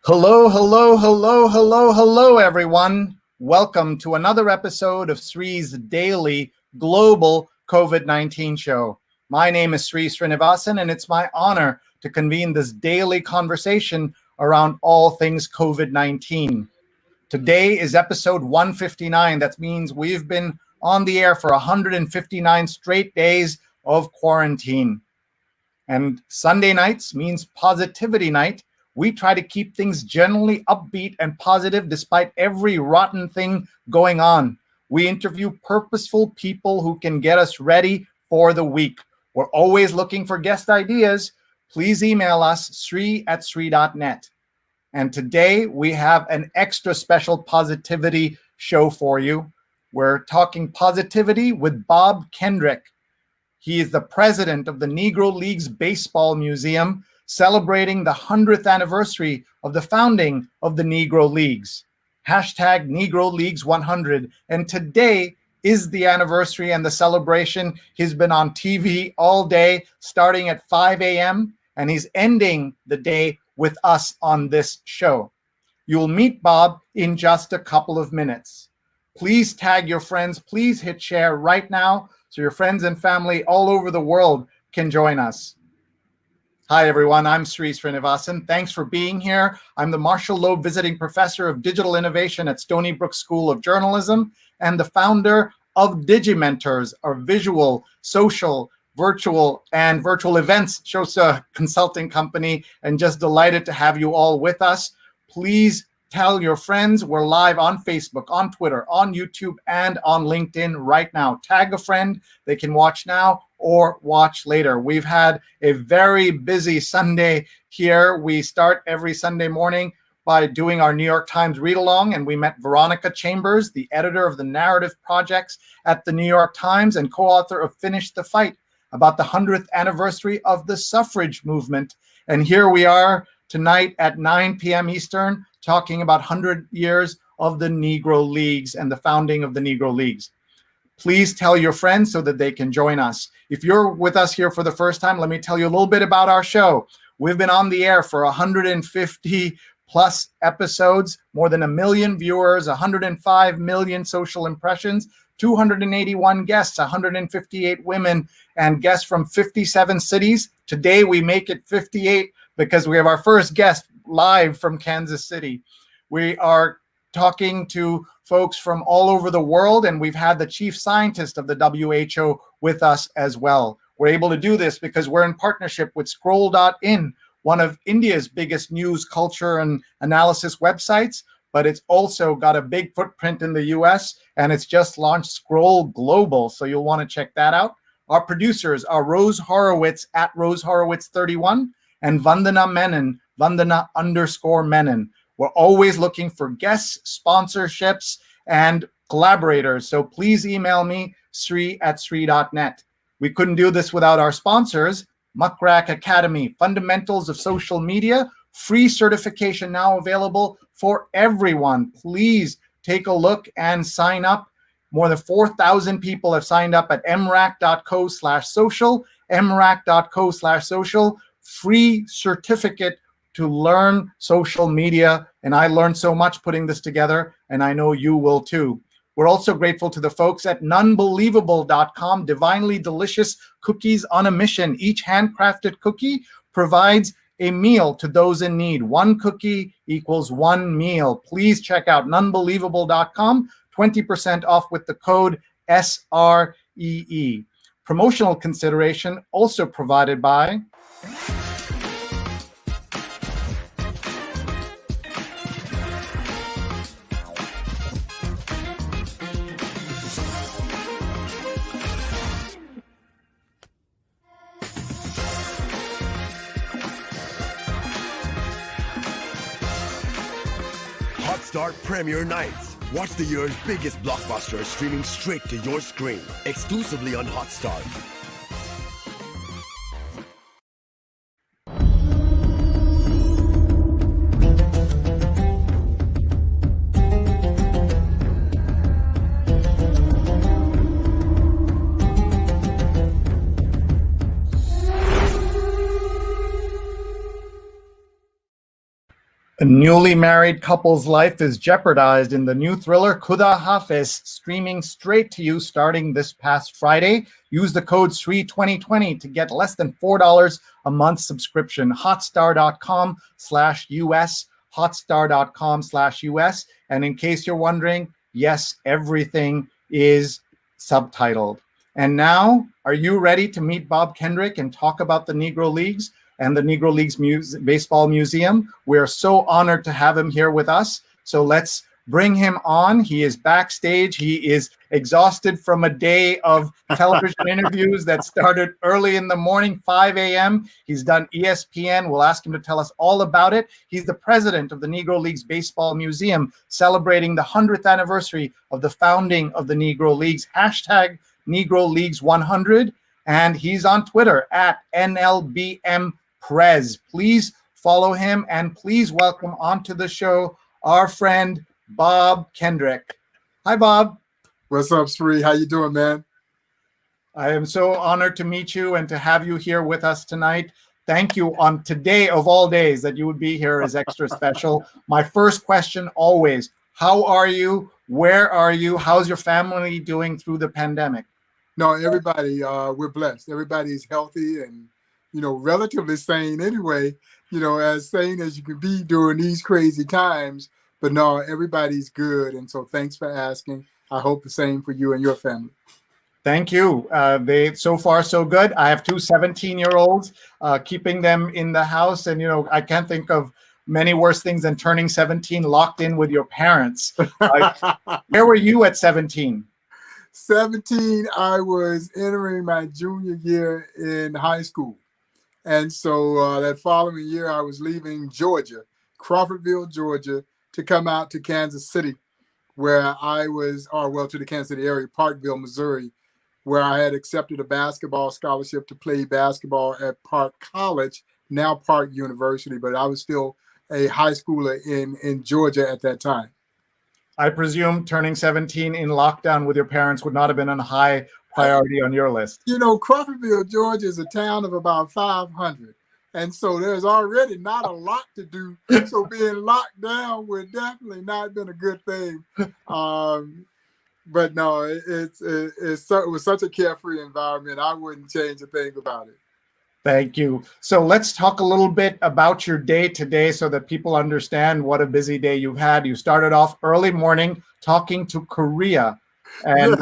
Hello, hello, hello, hello, hello, everyone. Welcome to another episode of Sree's daily global COVID-19 show. My name is Sree Sreenivasan, and it's my honor to convene this daily conversation around all things COVID-19. Today is episode 159. That means we've been on the air for 159 straight days of quarantine. And Sunday nights means positivity night. We try to keep things generally upbeat and positive despite every rotten thing going on. We interview purposeful people who can get us ready for the week. We're always looking for guest ideas. Please email us, sree@sree.net. And today we have an extra special positivity show for you. We're talking positivity with Bob Kendrick. He is the president of the Negro Leagues Baseball Museum, celebrating the 100th anniversary of the founding of the Negro Leagues. Hashtag Negro Leagues 100. And today is the anniversary and the celebration. He's been on TV all day, starting at 5 a.m., and he's ending the day with us on this show. You'll meet Bob in just a couple of minutes. Please tag your friends. Please hit share right now so your friends and family all over the world can join us. Hi, everyone. I'm Sree Sreenivasan. Thanks for being here. I'm the Marshall Loeb Visiting Professor of Digital Innovation at Stony Brook School of Journalism and the founder of Digimentors, our visual, social, virtual events consulting company, and just delighted to have you all with us. Please tell your friends. We're live on Facebook, on Twitter, on YouTube, and on LinkedIn right now. Tag a friend. They can watch now or watch later. We've had a very busy Sunday here. We start every Sunday morning by doing our New York Times read-along, and we met Veronica Chambers, the editor of the narrative projects at the New York Times and co-author of Finish the Fight, about the 100th anniversary of the suffrage movement. And here we are tonight at 9 p.m. Eastern, talking about 100 years of the Negro Leagues and the founding of the Negro Leagues. Please tell your friends so that they can join us. If you're with us here for the first time, let me tell you a little bit about our show. We've been on the air for 150 plus episodes, more than 1 million viewers, 105 million social impressions, 281 guests, 158 women, and guests from 57 cities. Today we make it 58 because we have our first guest live from Kansas City. We are talking to folks from all over the world, and we've had the chief scientist of the WHO with us as well. We're able to do this because we're in partnership with Scroll.in, one of India's biggest news, culture, and analysis websites, but it's also got a big footprint in the US, and it's just launched Scroll Global, so you'll want to check that out. Our producers are Rose Horowitz at Rose Horowitz 31 and Vandana Menon, Vandana_Menon. We're always looking for guests, sponsorships, and collaborators. So please email me, sree@sree.net. We couldn't do this without our sponsors, Muckrack Academy, Fundamentals of Social Media, free certification now available for everyone. Please take a look and sign up. More than 4,000 people have signed up at mrac.co/social, mrac.co/social, free certificate to learn social media. And I learned so much putting this together, and I know you will too. We're also grateful to the folks at nonbelievable.com, divinely delicious cookies on a mission. Each handcrafted cookie provides a meal to those in need. One cookie equals one meal. Please check out nonbelievable.com, 20% off with the code SREE. Promotional consideration also provided by Hotstar Premiere Nights. Watch the year's biggest blockbusters streaming straight to your screen, exclusively on Hotstar. A newly married couple's life is jeopardized in the new thriller Khuda Hafiz, streaming straight to you starting this past Friday. Use the code Sree 2020 to get less than $4 a month subscription. Hotstar.com/US, Hotstar.com/US. And in case you're wondering, yes, everything is subtitled. And now, are you ready to meet Bob Kendrick and talk about the Negro Leagues and the Negro Leagues Baseball Museum? We are so honored to have him here with us. So let's bring him on. He is backstage. He is exhausted from a day of television interviews that started early in the morning, 5 a.m. He's done ESPN. We'll ask him to tell us all about it. He's the president of the Negro Leagues Baseball Museum, celebrating the 100th anniversary of the founding of the Negro Leagues. Hashtag Negro Leagues 100. And he's on Twitter at NLBMPrez. Please follow him and please welcome onto the show our friend Bob Kendrick. Hi, Bob. What's up, Sree? How you doing, man? I am so honored to meet you and to have you here with us tonight. Thank you. On today of all days that you would be here is extra special. My first question always, how are you? Where are you? How's your family doing through the pandemic? No, everybody, we're blessed. Everybody's healthy and, relatively sane anyway, as sane as you can be during these crazy times. But no, everybody's good. And so thanks for asking. I hope the same for you and your family. Thank you. They so far so good. I have two 17-year-olds, keeping them in the house. And, I can't think of many worse things than turning 17 locked in with your parents. Where were you at 17? 17, I was entering my junior year in high school. And so that following year, I was leaving Georgia, Crawfordville, Georgia, to come out to Kansas City, where I was, to the Kansas City area, Parkville, Missouri, where I had accepted a basketball scholarship to play basketball at Park College, now Park University, but I was still a high schooler in Georgia at that time. I presume turning 17 in lockdown with your parents would not have been a high priority on your list. Crawfordville, Georgia is a town of about 500. And so there's already not a lot to do. So being locked down would definitely not been a good thing. But no, it was such a carefree environment. I wouldn't change a thing about it. Thank you. So let's talk a little bit about your day today so that people understand what a busy day you've had. You started off early morning talking to Korea. And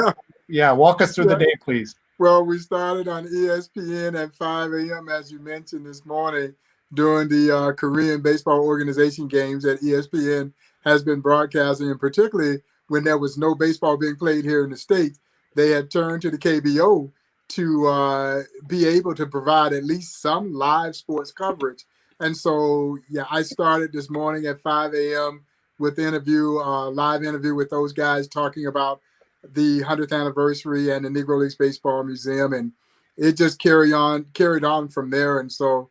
walk us through the day, please. Well, we started on ESPN at 5 a.m., as you mentioned this morning, during the Korean Baseball Organization games that ESPN has been broadcasting, and particularly when there was no baseball being played here in the States, they had turned to the KBO to be able to provide at least some live sports coverage. And so, I started this morning at 5 a.m. with live interview with those guys talking about the 100th anniversary and the Negro Leagues Baseball Museum. And it just carried on from there. And so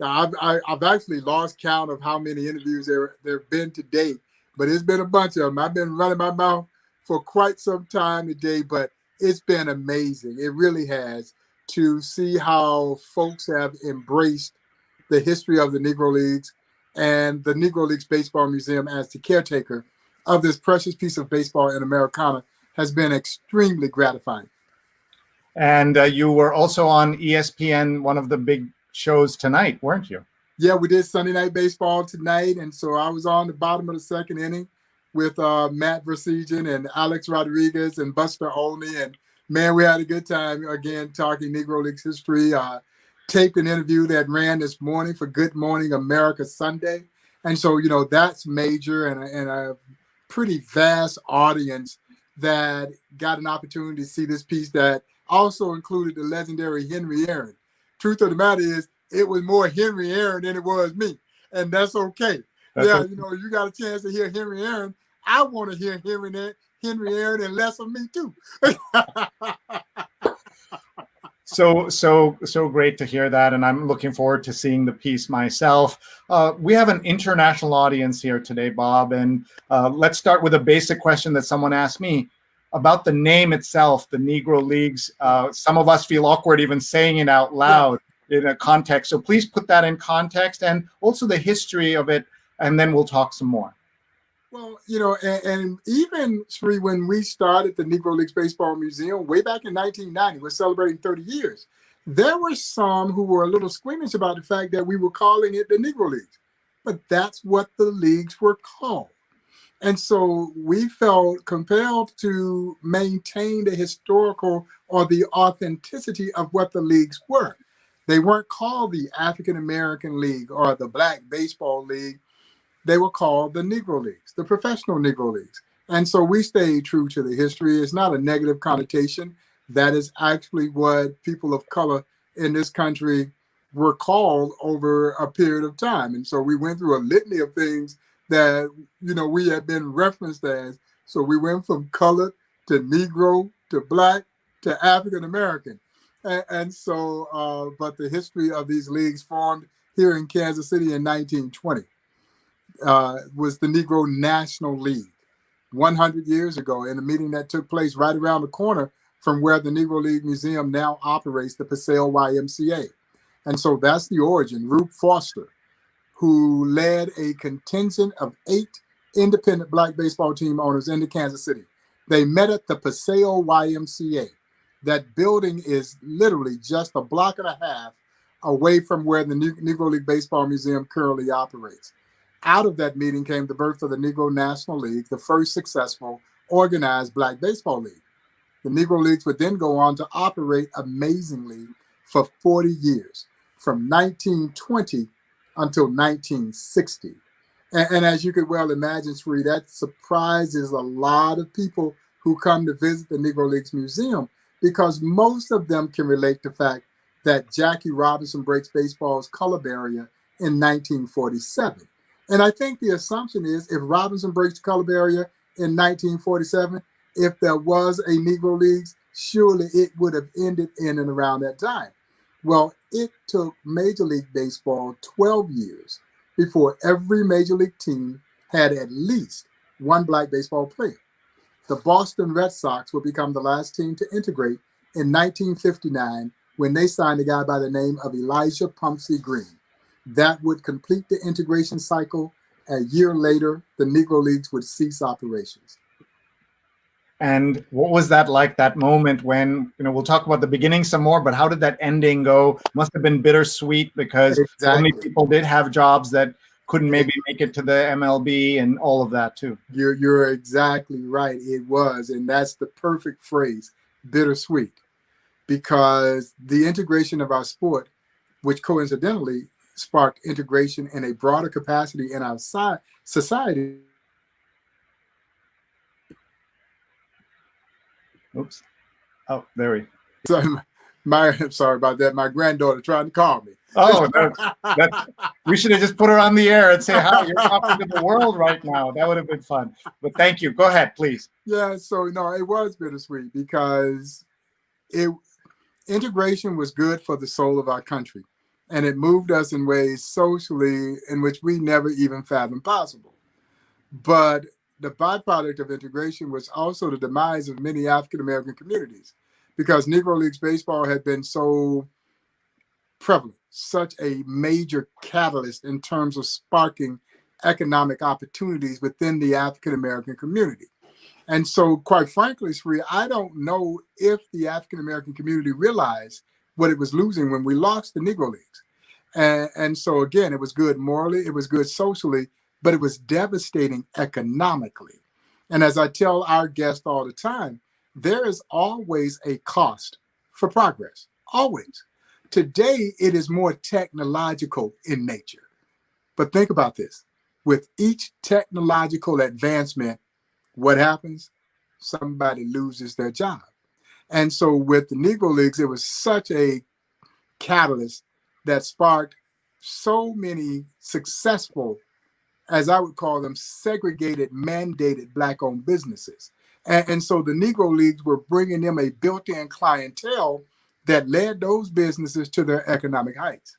I've actually lost count of how many interviews there have been to date, but it's been a bunch of them. I've been running my mouth for quite some time today, but it's been amazing. It really has, to see how folks have embraced the history of the Negro Leagues and the Negro Leagues Baseball Museum as the caretaker of this precious piece of baseball in Americana has been extremely gratifying. And you were also on ESPN, one of the big shows tonight, weren't you? Yeah, we did Sunday Night Baseball tonight. And so I was on the bottom of the second inning with Matt Verseegen and Alex Rodriguez and Buster Olney. And man, we had a good time again talking Negro Leagues history. Taped an interview that ran this morning for Good Morning America Sunday. And so, that's major and a pretty vast audience that got an opportunity to see this piece that also included the legendary Henry Aaron. Truth of the matter is, it was more Henry Aaron than it was me. And that's okay. You got a chance to hear Henry Aaron. I want to hear Henry Aaron and less of me too. So great to hear that, and I'm looking forward to seeing the piece myself. We have an international audience here today, Bob, and let's start with a basic question that someone asked me about the name itself, the Negro Leagues. Some of us feel awkward even saying it out loud in a context, so please put that in context, and also the history of it and then we'll talk some more. Well, and even, Sree, when we started the Negro Leagues Baseball Museum way back in 1990, we're celebrating 30 years, there were some who were a little squeamish about the fact that we were calling it the Negro Leagues. But that's what the leagues were called. And so we felt compelled to maintain the historical or the authenticity of what the leagues were. They weren't called the African American League or the Black Baseball League. They were called the Negro Leagues, the professional Negro Leagues. And so we stayed true to the history. It's not a negative connotation. That is actually what people of color in this country were called over a period of time. And so we went through a litany of things that, we had been referenced as. So we went from colored to Negro to Black to African American. And so, but the history of these leagues formed here in Kansas City in 1920. Was the Negro National League 100 years ago, in a meeting that took place right around the corner from where the Negro League Museum now operates, the Paseo YMCA. And so that's the origin. Rube Foster, who led a contingent of 8 independent Black baseball team owners into Kansas City. They met at the Paseo YMCA. That building is literally just a block and a half away from where the Negro League Baseball Museum currently operates. Out of that meeting came the birth of the Negro National League, the first successful organized Black baseball league. The Negro Leagues would then go on to operate amazingly for 40 years, from 1920 until 1960. And as you could well imagine, Sree, that surprises a lot of people who come to visit the Negro Leagues Museum, because most of them can relate to the fact that Jackie Robinson breaks baseball's color barrier in 1947. And I think the assumption is, if Robinson breaks the color barrier in 1947, if there was a Negro Leagues, surely it would have ended in and around that time. Well, it took Major League Baseball 12 years before every Major League team had at least one Black baseball player. The Boston Red Sox would become the last team to integrate in 1959 when they signed a guy by the name of Elijah Pumpsie Green. That would complete the integration cycle. A year later, the Negro Leagues would cease operations. And what was that like, that moment when, we'll talk about the beginning some more, but how did that ending go? Must have been bittersweet, because so many people did have jobs that couldn't maybe make it to the MLB and all of that too. You're exactly right. It was, and that's the perfect phrase, bittersweet, because the integration of our sport, which coincidentally sparked integration in a broader capacity in our society. Oops. Oh, there we go. I'm sorry about that. My granddaughter trying to call me. Oh, we should have just put her on the air and say, "Hi, you're talking to the world right now." That would have been fun. But thank you. Go ahead, please. Yeah. So no, it was bittersweet because integration was good for the soul of our country. And it moved us in ways socially in which we never even fathomed possible. But the byproduct of integration was also the demise of many African-American communities, because Negro Leagues baseball had been so prevalent, such a major catalyst in terms of sparking economic opportunities within the African-American community. And so, quite frankly, Sree, I don't know if the African-American community realized what it was losing when we lost the Negro Leagues. And so, again, it was good morally, it was good socially, but it was devastating economically. And as I tell our guests all the time, there is always a cost for progress, always. Today, it is more technological in nature. But think about this. With each technological advancement, what happens? Somebody loses their job. And so with the Negro Leagues, it was such a catalyst that sparked so many successful, as I would call them, segregated, mandated Black-owned businesses. And so the Negro Leagues were bringing them a built-in clientele that led those businesses to their economic heights.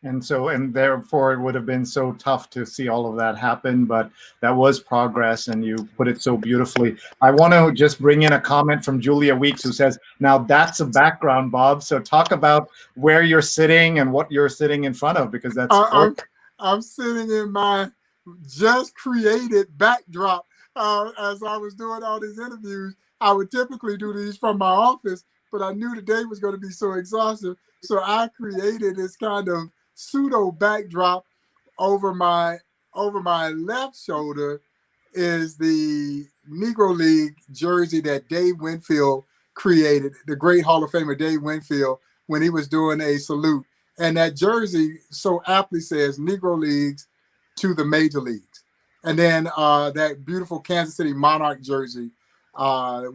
And so, and therefore it would have been so tough to see all of that happen, but that was progress, and you put it so beautifully. I want to just bring in a comment from Julia Weeks, who says, now that's a background, Bob. So talk about where you're sitting and what you're sitting in front of, because that's I'm sitting in my just created backdrop as I was doing all these interviews. I would typically do these from my office, but I knew the day was going to be so exhaustive. So I created this kind of pseudo backdrop over my left shoulder is the Negro League jersey that Dave Winfield created, the great Hall of Famer Dave Winfield, when he was doing a salute. And that jersey so aptly says Negro Leagues to the Major Leagues. And then that beautiful Kansas City Monarch jersey,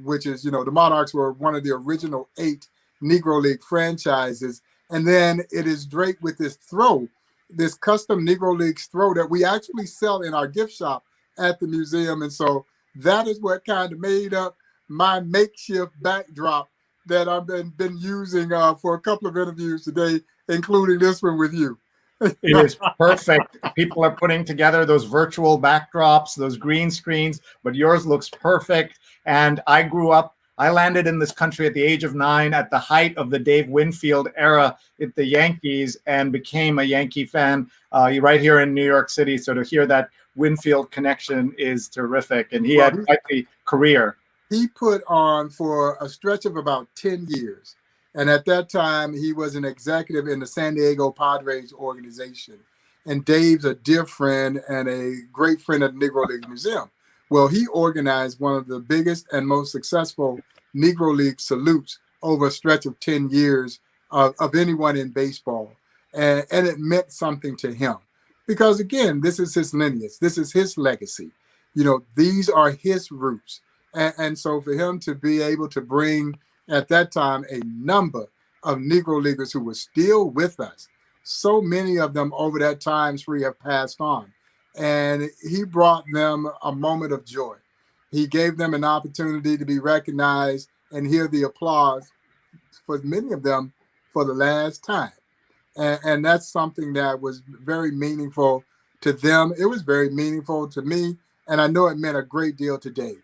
which is, the Monarchs were one of the original 8 Negro League franchises. And then it is draped with this throw, this custom Negro Leagues throw that we actually sell in our gift shop at the museum. And so that is what kind of made up my makeshift backdrop that I've been using for a couple of interviews today, including this one with you. It is perfect. People are putting together those virtual backdrops, those green screens, but yours looks perfect. And I landed in this country at the age of 9 at the height of the Dave Winfield era at the Yankees and became a Yankee fan right here in New York City. So to hear that Winfield connection is terrific. And he had quite a career. He put on for a stretch of about 10 years. And at that time, he was an executive in the San Diego Padres organization. And Dave's a dear friend and a great friend of the Negro Leagues Museum. Well, he organized one of the biggest and most successful Negro League salutes over a stretch of 10 years of anyone in baseball. And it meant something to him. Because, again, this is his lineage. This is his legacy. These are his roots. And so for him to be able to bring, at that time, a number of Negro Leaguers who were still with us, so many of them over that time, Sree, have passed on. And he brought them a moment of joy. He gave them an opportunity to be recognized and hear the applause for many of them for the last time. And that's something that was very meaningful to them. It was very meaningful to me. And I know it meant a great deal to Dave.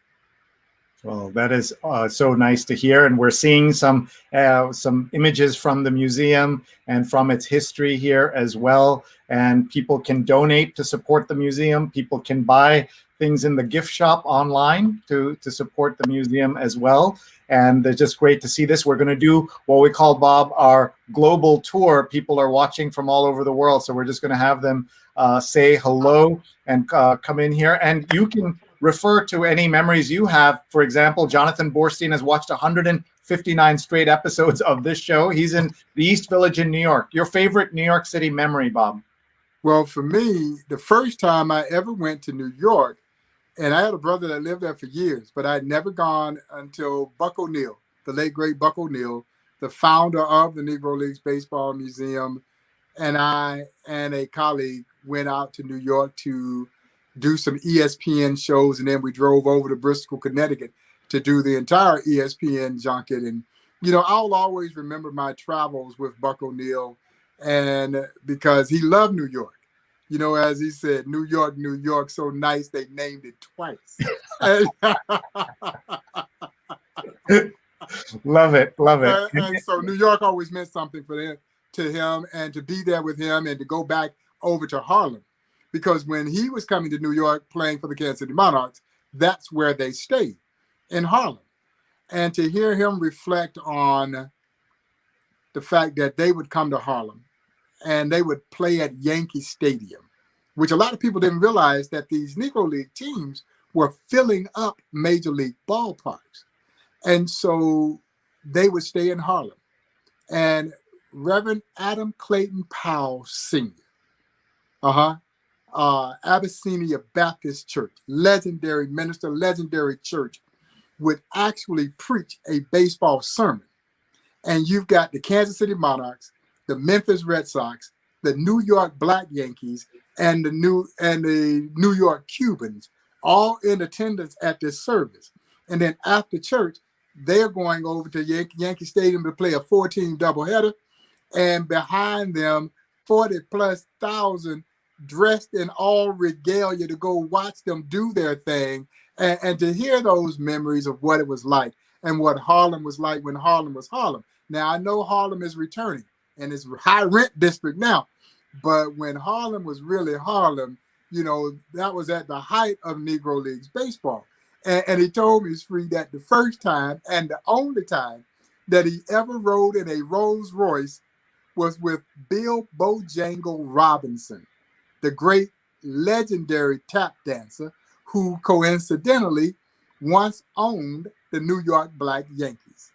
Well, that is so nice to hear. And we're seeing some images from the museum and from its history here as well. And people can donate to support the museum. People can buy things in the gift shop online to support the museum as well. And it's just great to see this. We're going to do what we call, Bob, our global tour. People are watching from all over the world. So we're just going to have them say hello and come in here. And you can refer to any memories you have. For example, Jonathan Borstein has watched 159 straight episodes of this show. He's in the East Village in New York. Your favorite New York City memory, Bob? Well, for me, the first time I ever went to New York, and I had a brother that lived there for years, but I'd never gone until Buck O'Neill, the late, great Buck O'Neill, the founder of the Negro Leagues Baseball Museum, and I and a colleague went out to New York to do some ESPN shows, and then we drove over to Bristol, Connecticut to do the entire ESPN junket. And, I'll always remember my travels with Buck O'Neill, and because he loved New York. As he said, New York, so nice they named it twice. Love it. And so New York always meant something to him, and to be there with him and to go back over to Harlem. Because when he was coming to New York playing for the Kansas City Monarchs, that's where they stayed, in Harlem. And to hear him reflect on the fact that they would come to Harlem and they would play at Yankee Stadium, which a lot of people didn't realize that these Negro League teams were filling up Major League ballparks. And so they would stay in Harlem. And Reverend Adam Clayton Powell Sr., Abyssinia Baptist Church, legendary minister, legendary church, would actually preach a baseball sermon. And you've got the Kansas City Monarchs, the Memphis Red Sox, the New York Black Yankees, and the New York Cubans all in attendance at this service. And then after church, they're going over to Yankee Stadium to play a 14 doubleheader. And behind them, 40+ thousand dressed in all regalia to go watch them do their thing, and to hear those memories of what it was like and what Harlem was like when Harlem was Harlem. Now, I know Harlem is returning and it's a high rent district now, But when Harlem was really Harlem, that was at the height of Negro Leagues baseball. And he told me, Sree, that the first time and the only time that he ever rode in a Rolls Royce was with Bill Bojangle Robinson, the great legendary tap dancer who coincidentally once owned the New York Black Yankees.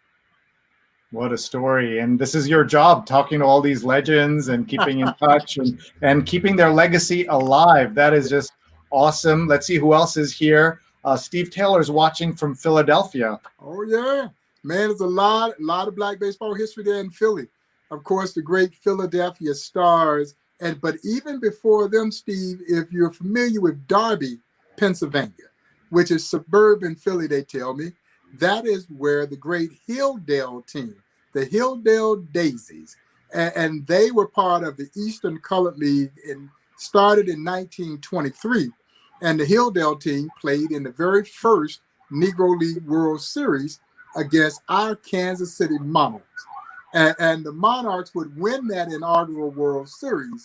What a story. And this is your job, talking to all these legends and keeping in touch and keeping their legacy alive. That is just awesome. Let's see who else is here. Steve Taylor's watching from Philadelphia. Oh, yeah. Man, there's a lot of Black baseball history there in Philly. Of course, the great Philadelphia Stars. But even before them, Steve, if you're familiar with Darby, Pennsylvania, which is suburban Philly, they tell me, that is where the great Hilldale team, the Hilldale Daisies, and they were part of the Eastern Colored League and started in 1923. And the Hilldale team played in the very first Negro League World Series against our Kansas City Monarchs. And the Monarchs would win that inaugural World Series.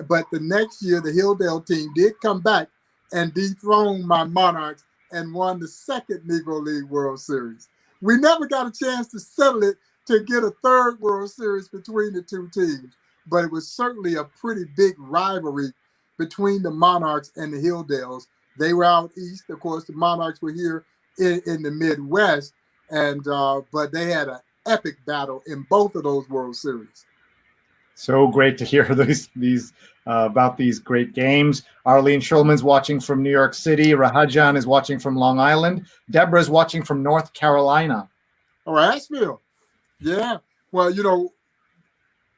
But the next year, the Hilldale team did come back and dethrone my Monarchs and won the second Negro League World Series. We never got a chance to settle it to get a third World Series between the two teams, but it was certainly a pretty big rivalry between the Monarchs and the Hilldales. They were out east. Of course, the Monarchs were here in the Midwest, but they had an epic battle in both of those World Series. So great to hear these about these great games. Arlene Schulman's watching from New York City. Rahajan is watching from Long Island. Deborah's watching from North Carolina. Oh, Asheville. Yeah. Well,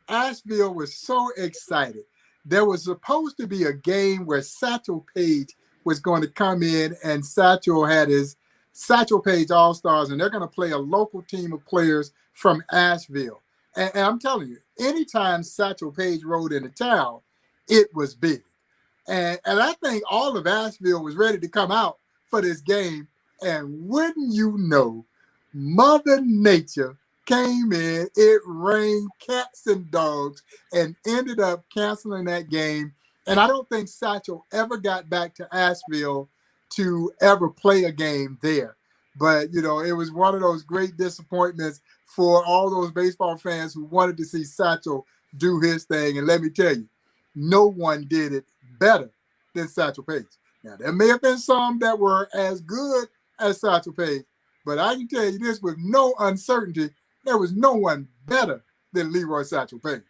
Asheville was so excited. There was supposed to be a game where Satchel Page was going to come in, and Satchel had his Satchel Page All-Stars, and they're going to play a local team of players from Asheville. And I'm telling you, anytime Satchel Page rode into town, it was big. And I think all of Asheville was ready to come out for this game. And wouldn't you know, Mother Nature came in, it rained cats and dogs, and ended up canceling that game. And I don't think Satchel ever got back to Asheville to ever play a game there. But, it was one of those great disappointments for all those baseball fans who wanted to see Satchel do his thing. And let me tell you, no one did it better than Satchel Page. Now, there may have been some that were as good as Satchel Page, but I can tell you this with no uncertainty, there was no one better than Leroy Satchel Page.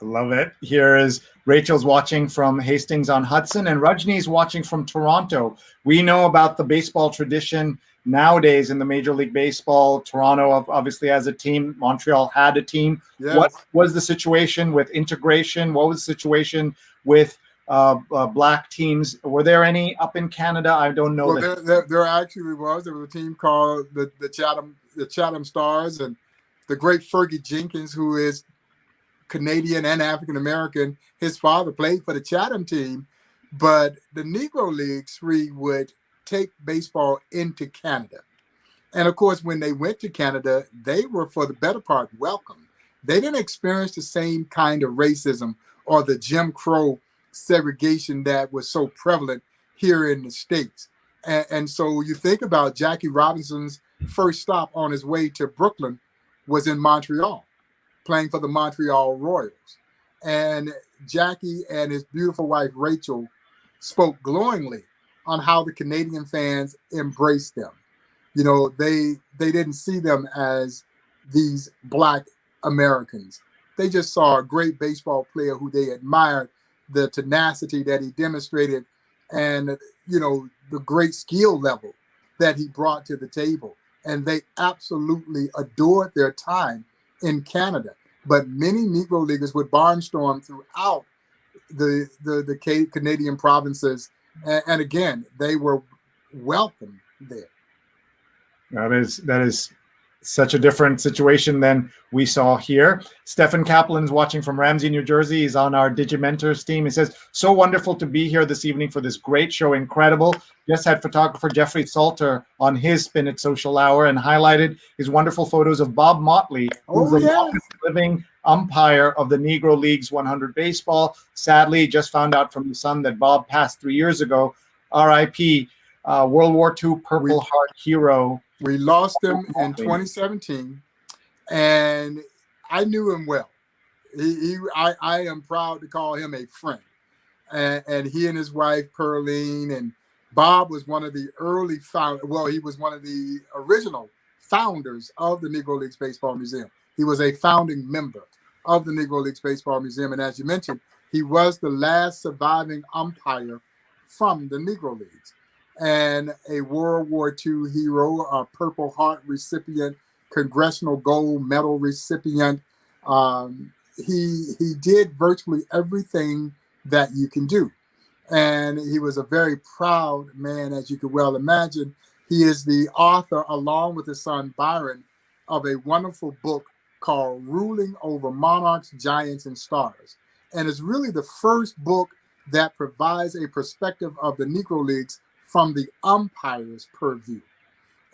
I love it. Here is Rachel's watching from Hastings-on-Hudson, and Rajni's watching from Toronto. We know about the baseball tradition nowadays in the Major League Baseball. Toronto obviously has a team. Montreal had a team. Yes. What was the situation with integration? What was the situation with black teams? Were there any up in Canada? I don't know. Well, there actually was. There was a team called the Chatham Stars, and the great Fergie Jenkins, who is Canadian and African-American. His father played for the Chatham team, but the Negro Leagues would take baseball into Canada. And of course, when they went to Canada, they were for the better part welcome. They didn't experience the same kind of racism or the Jim Crow segregation that was so prevalent here in the States. And so you think about Jackie Robinson's first stop on his way to Brooklyn was in Montreal, playing for the Montreal Royals. And Jackie and his beautiful wife, Rachel, spoke glowingly on how the Canadian fans embraced them. They didn't see them as these Black Americans. They just saw a great baseball player who they admired, the tenacity that he demonstrated, and, the great skill level that he brought to the table. And they absolutely adored their time in Canada. But many Negro Leaguers would barnstorm throughout the Canadian provinces. And again, they were welcome there. That is such a different situation than we saw here. Stephen Kaplan's watching from Ramsey, New Jersey. He's on our Digimentors team. He says, so wonderful to be here this evening for this great show. Incredible. Just had photographer Jeffrey Salter on his Spin It Social Hour and highlighted his wonderful photos of Bob Motley, who's the longest living umpire of the Negro Leagues 100 baseball. Sadly, just found out from the son that Bob passed 3 years ago. R.I.P. World War II Purple Heart hero. We lost him in 2017, and I knew him well. I am proud to call him a friend. And he and his wife, Pearline, and Bob was one of the early he was one of the original founders of the Negro Leagues Baseball Museum. He was a founding member of the Negro Leagues Baseball Museum. And as you mentioned, he was the last surviving umpire from the Negro Leagues, and a World War II hero, a Purple Heart recipient, Congressional Gold Medal recipient. He did virtually everything that you can do. And he was a very proud man, as you could well imagine. He is the author, along with his son Byron, of a wonderful book called Ruling Over Monarchs, Giants, and Stars. And it's really the first book that provides a perspective of the Negro Leagues from the umpire's purview.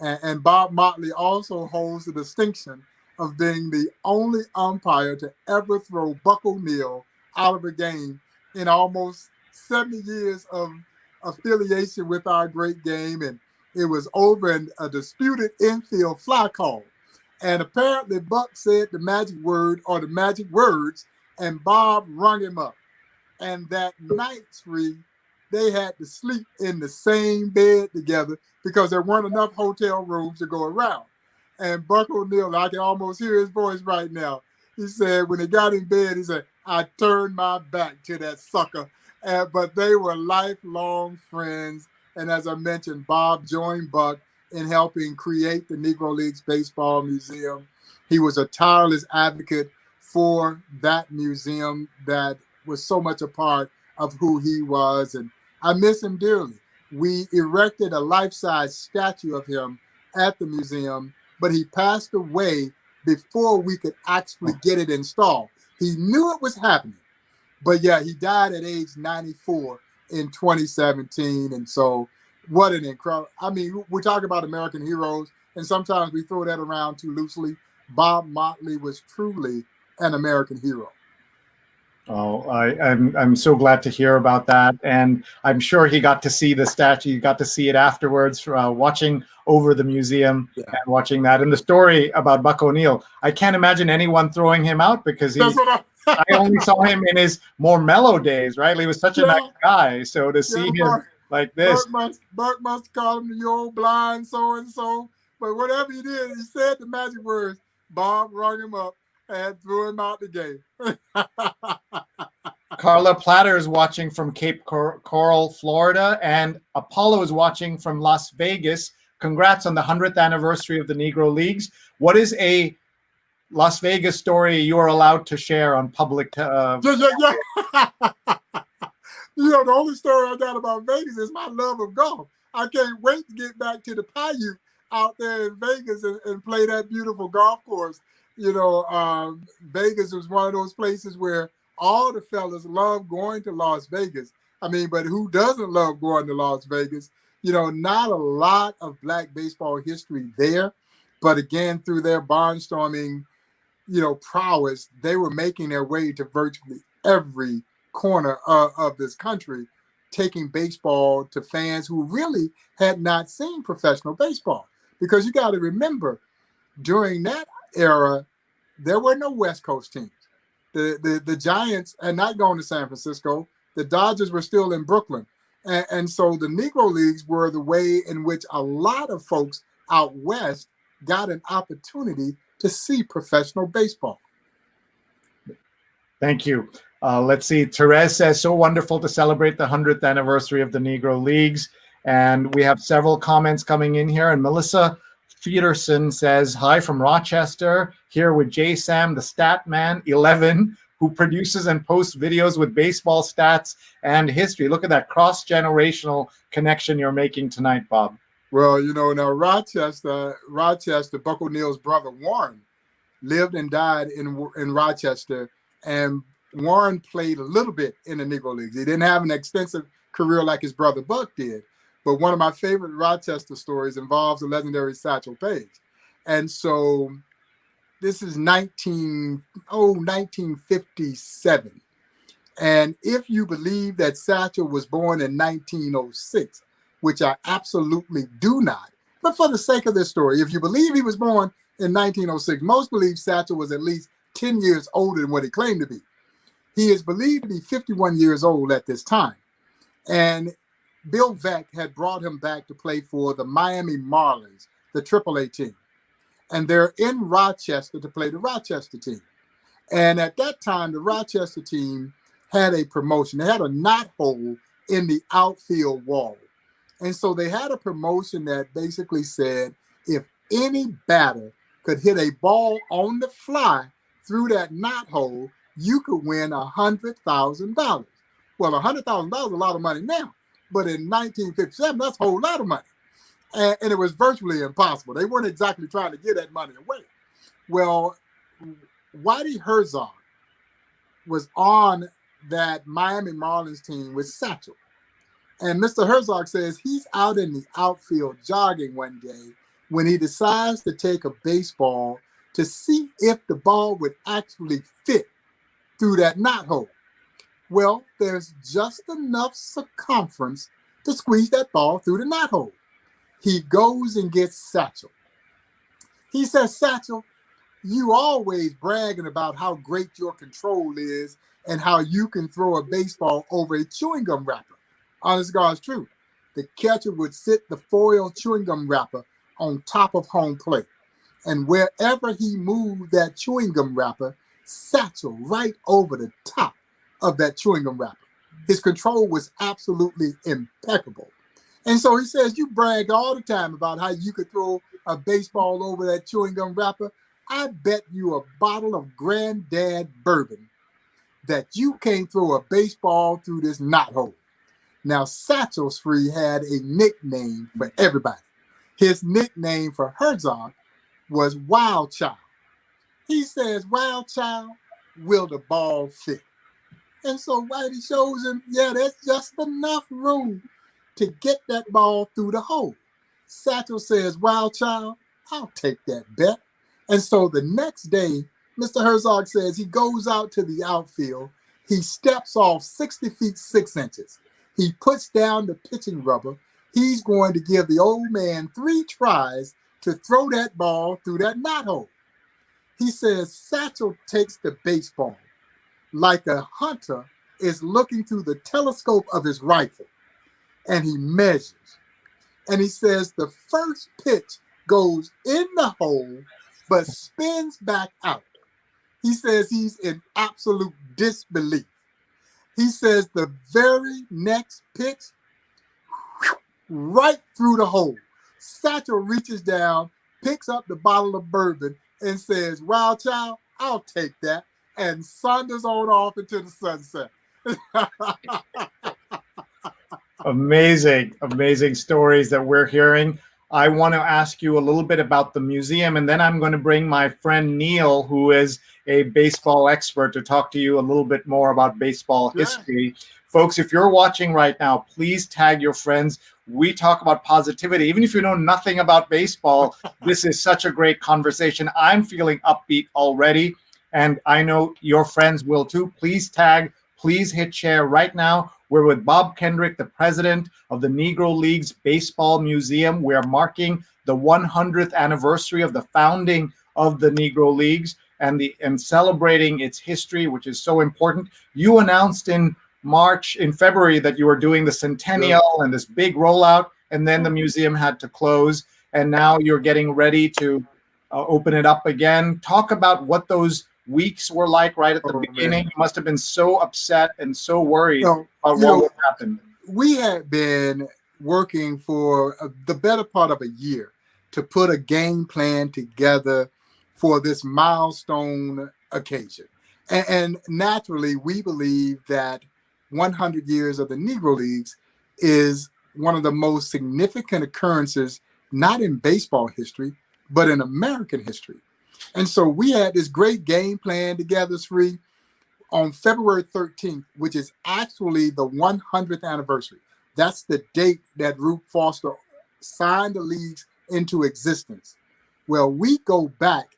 And Bob Motley also holds the distinction of being the only umpire to ever throw Buck O'Neil out of a game in almost 70 years of affiliation with our great game. And it was over in a disputed infield fly call. And apparently Buck said the magic word or the magic words, and Bob rung him up. And that night, Sree, they had to sleep in the same bed together because there weren't enough hotel rooms to go around. And Buck O'Neil, I can almost hear his voice right now. He said when he got in bed, he said, I turned my back to that sucker. But they were lifelong friends. And as I mentioned, Bob joined Buck in helping create the Negro Leagues Baseball Museum. He was a tireless advocate for that museum that was so much a part of who he was. And I miss him dearly. We erected a life-size statue of him at the museum, but he passed away before we could actually get it installed. He knew it was happening, but yeah, he died at age 94 in 2017. And so what an incredible, I mean, we talk about American heroes, and sometimes we throw that around too loosely. Bob Motley was truly an American hero. Oh, I'm so glad to hear about that, and I'm sure he got to see the statue. You got to see it afterwards, watching over the museum and watching that. And the story about Buck O'Neil, I can't imagine anyone throwing him out because I only saw him in his more mellow days, right? He was such a nice guy, so to see him like this, Buck must call him the old blind so and so, but whatever he did, he said the magic words. Bob rung him up and threw him out the game. Carla Platter is watching from Cape Coral, Florida, and Apollo is watching from Las Vegas. Congrats on the 100th anniversary of the Negro Leagues. What is a Las Vegas story you are allowed to share on public? You know, the only story I got about Vegas is my love of golf. I can't wait to get back to the Paiute out there in Vegas and play that beautiful golf course. You know, Vegas was one of those places where all the fellas love going to Las Vegas. I mean, but who doesn't love going to Las Vegas? You know, not a lot of Black baseball history there, but again, through their barnstorming, you know, prowess, they were making their way to virtually every corner of this country, taking baseball to fans who really had not seen professional baseball. Because you got to remember, during that era, there were no West Coast teams. The Giants had not gone to San Francisco. The Dodgers were still in Brooklyn. And so the Negro Leagues were the way in which a lot of folks out West got an opportunity to see professional baseball. Thank you. Let's see. Therese says, so wonderful to celebrate the 100th anniversary of the Negro Leagues. And we have several comments coming in here. And Melissa Peterson says, hi from Rochester, here with J. Sam, the stat man, 11, who produces and posts videos with baseball stats and history. Look at that cross-generational connection you're making tonight, Bob. Well, you know, now Rochester, Buck O'Neil's brother Warren lived and died in Rochester, and Warren played a little bit in the Negro Leagues. He didn't have an extensive career like his brother Buck did. But one of my favorite Rochester stories involves the legendary Satchel Page. And so this is 1957. And if you believe that Satchel was born in 1906, which I absolutely do not, but for the sake of this story, if you believe he was born in 1906, most believe Satchel was at least 10 years older than what he claimed to be. He is believed to be 51 years old at this time. And Bill Veeck had brought him back to play for the Miami Marlins, the AAA team. And they're in Rochester to play the Rochester team. And at that time, the Rochester team had a promotion. They had a knothole in the outfield wall. And so they had a promotion that basically said, if any batter could hit a ball on the fly through that knothole, you could win $100,000. Well, $100,000 is a lot of money now, but in 1957, that's a whole lot of money. And it was virtually impossible. They weren't exactly trying to give that money away. Well, Whitey Herzog was on that Miami Marlins team with Satchel. And Mr. Herzog says he's out in the outfield jogging one day when he decides to take a baseball to see if the ball would actually fit through that knothole. Well, there's just enough circumference to squeeze that ball through the knothole. He goes and gets Satchel. He says, Satchel, you always bragging about how great your control is and how you can throw a baseball over a chewing gum wrapper. Honest to God's truth. The catcher would sit the foil chewing gum wrapper on top of home plate. And wherever he moved that chewing gum wrapper, Satchel right over the top of that chewing gum wrapper. His control was absolutely impeccable. And so he says, you brag all the time about how you could throw a baseball over that chewing gum wrapper. I bet you a bottle of Granddad bourbon that you can't throw a baseball through this knothole. Now, Satchel Sree had a nickname for everybody. His nickname for Herzog was Wild Child. He says, Wild Child, will the ball fit? And so Whitey shows him, yeah, there's just enough room to get that ball through the hole. Satchel says, Wild Child, I'll take that bet. And so the next day, Mr. Herzog says he goes out to the outfield. He steps off 60 feet 6 inches. He puts down the pitching rubber. He's going to give the old man 3 tries to throw that ball through that knothole. He says Satchel takes the baseball like a hunter is looking through the telescope of his rifle, and he measures. And he says the first pitch goes in the hole, but spins back out. He says he's in absolute disbelief. He says the very next pitch, right through the hole. Satchel reaches down, picks up the bottle of bourbon, and says, Wild Child, I'll take that, and saunters on off into the sunset. Amazing stories that we're hearing. I want to ask you a little bit about the museum, and then I'm going to bring my friend Neil, who is a baseball expert, to talk to you a little bit more about baseball history. Folks, if you're watching right now, please tag your friends. We talk about positivity. Even if you know nothing about baseball, this is such a great conversation. I'm feeling upbeat already, and I know your friends will too. Please tag, please hit share right now. We're with Bob Kendrick, the president of the Negro Leagues Baseball Museum. We're marking the 100th anniversary of the founding of the Negro Leagues and celebrating its history, which is so important. You announced in February that you were doing the centennial and this big rollout, and then the museum had to close, and now you're getting ready to open it up again. Talk about what those weeks were like right at the beginning. You must have been so upset and so worried about what would happen. We had been working for the better part of a year to put a game plan together for this milestone occasion. And naturally, we believe that 100 years of the Negro Leagues is one of the most significant occurrences, not in baseball history, but in American history. And so we had this great game plan together, Sree, on February 13th, which is actually the 100th anniversary. That's the date that Ruth Foster signed the leagues into existence. Well, we go back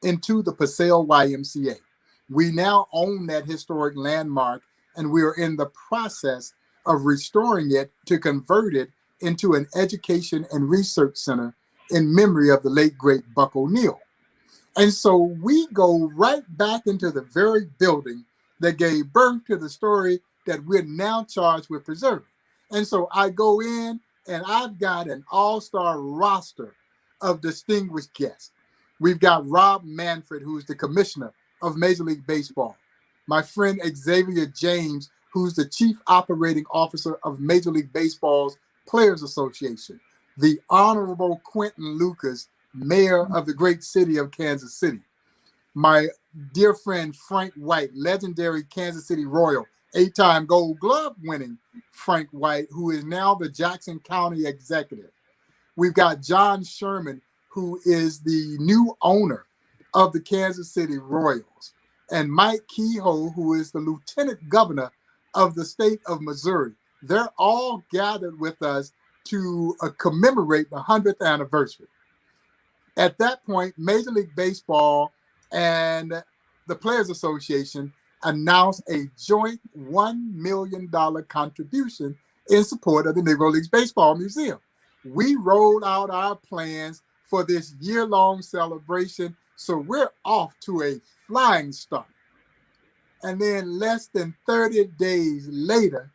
into the Paseo YMCA. We now own that historic landmark, and we are in the process of restoring it to convert it into an education and research center in memory of the late, great Buck O'Neill. And so we go right back into the very building that gave birth to the story that we're now charged with preserving. And so I go in and I've got an all-star roster of distinguished guests. We've got Rob Manfred, who's the commissioner of Major League Baseball. My friend Xavier James, who's the chief operating officer of Major League Baseball's Players Association. The Honorable Quentin Lucas, mayor of the great city of Kansas City. My dear friend Frank White, legendary Kansas City Royal, 8-time Gold Glove winning Frank White, who is now the Jackson County executive. We've got John Sherman, who is the new owner of the Kansas City Royals, and Mike Kehoe, who is the lieutenant governor of the state of Missouri. They're all gathered with us to commemorate the 100th anniversary. At that point, Major League Baseball and the Players Association announced a joint $1 million contribution in support of the Negro Leagues Baseball Museum. We rolled out our plans for this year-long celebration, so we're off to a flying start. And then less than 30 days later,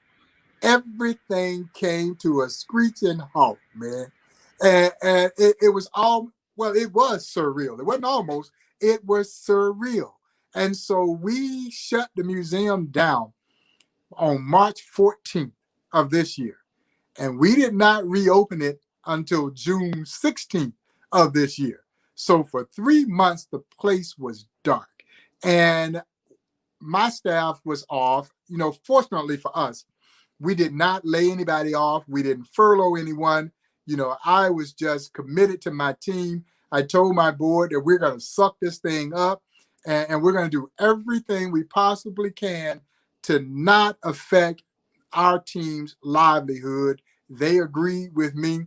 everything came to a screeching halt, man. And it was all, well, it was surreal. It wasn't almost, it was surreal. And so we shut the museum down on March 14th of this year. And we did not reopen it until June 16th of this year. So for 3 months, the place was dark. And my staff was off. You know, fortunately for us, we did not lay anybody off. We didn't furlough anyone. You know, I was just committed to my team. I told my board that we're going to suck this thing up and we're going to do everything we possibly can to not affect our team's livelihood. They agreed with me.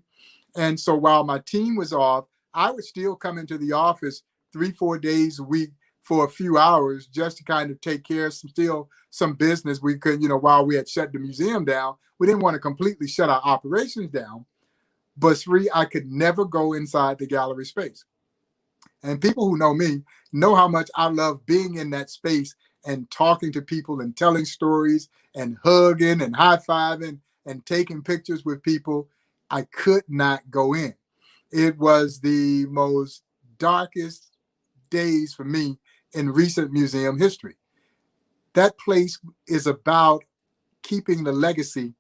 And so while my team was off, I would still come into the office 3-4 days a week for a few hours just to kind of take care of some business we could, you know, while we had shut the museum down. We didn't want to completely shut our operations down, but Sree, I could never go inside the gallery space. And people who know me know how much I love being in that space and talking to people and telling stories and hugging and high-fiving and taking pictures with people. I could not go in. It was the most darkest days for me in recent museum history. That place is about keeping the legacy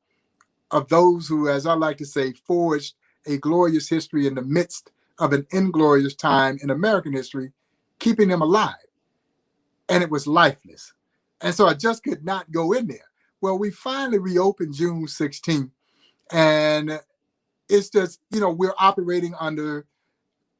of those who, as I like to say, forged a glorious history in the midst of an inglorious time in American history, keeping them alive. And it was lifeless. And so I just could not go in there. Well, we finally reopened June 16th. And it's just, you know, we're operating under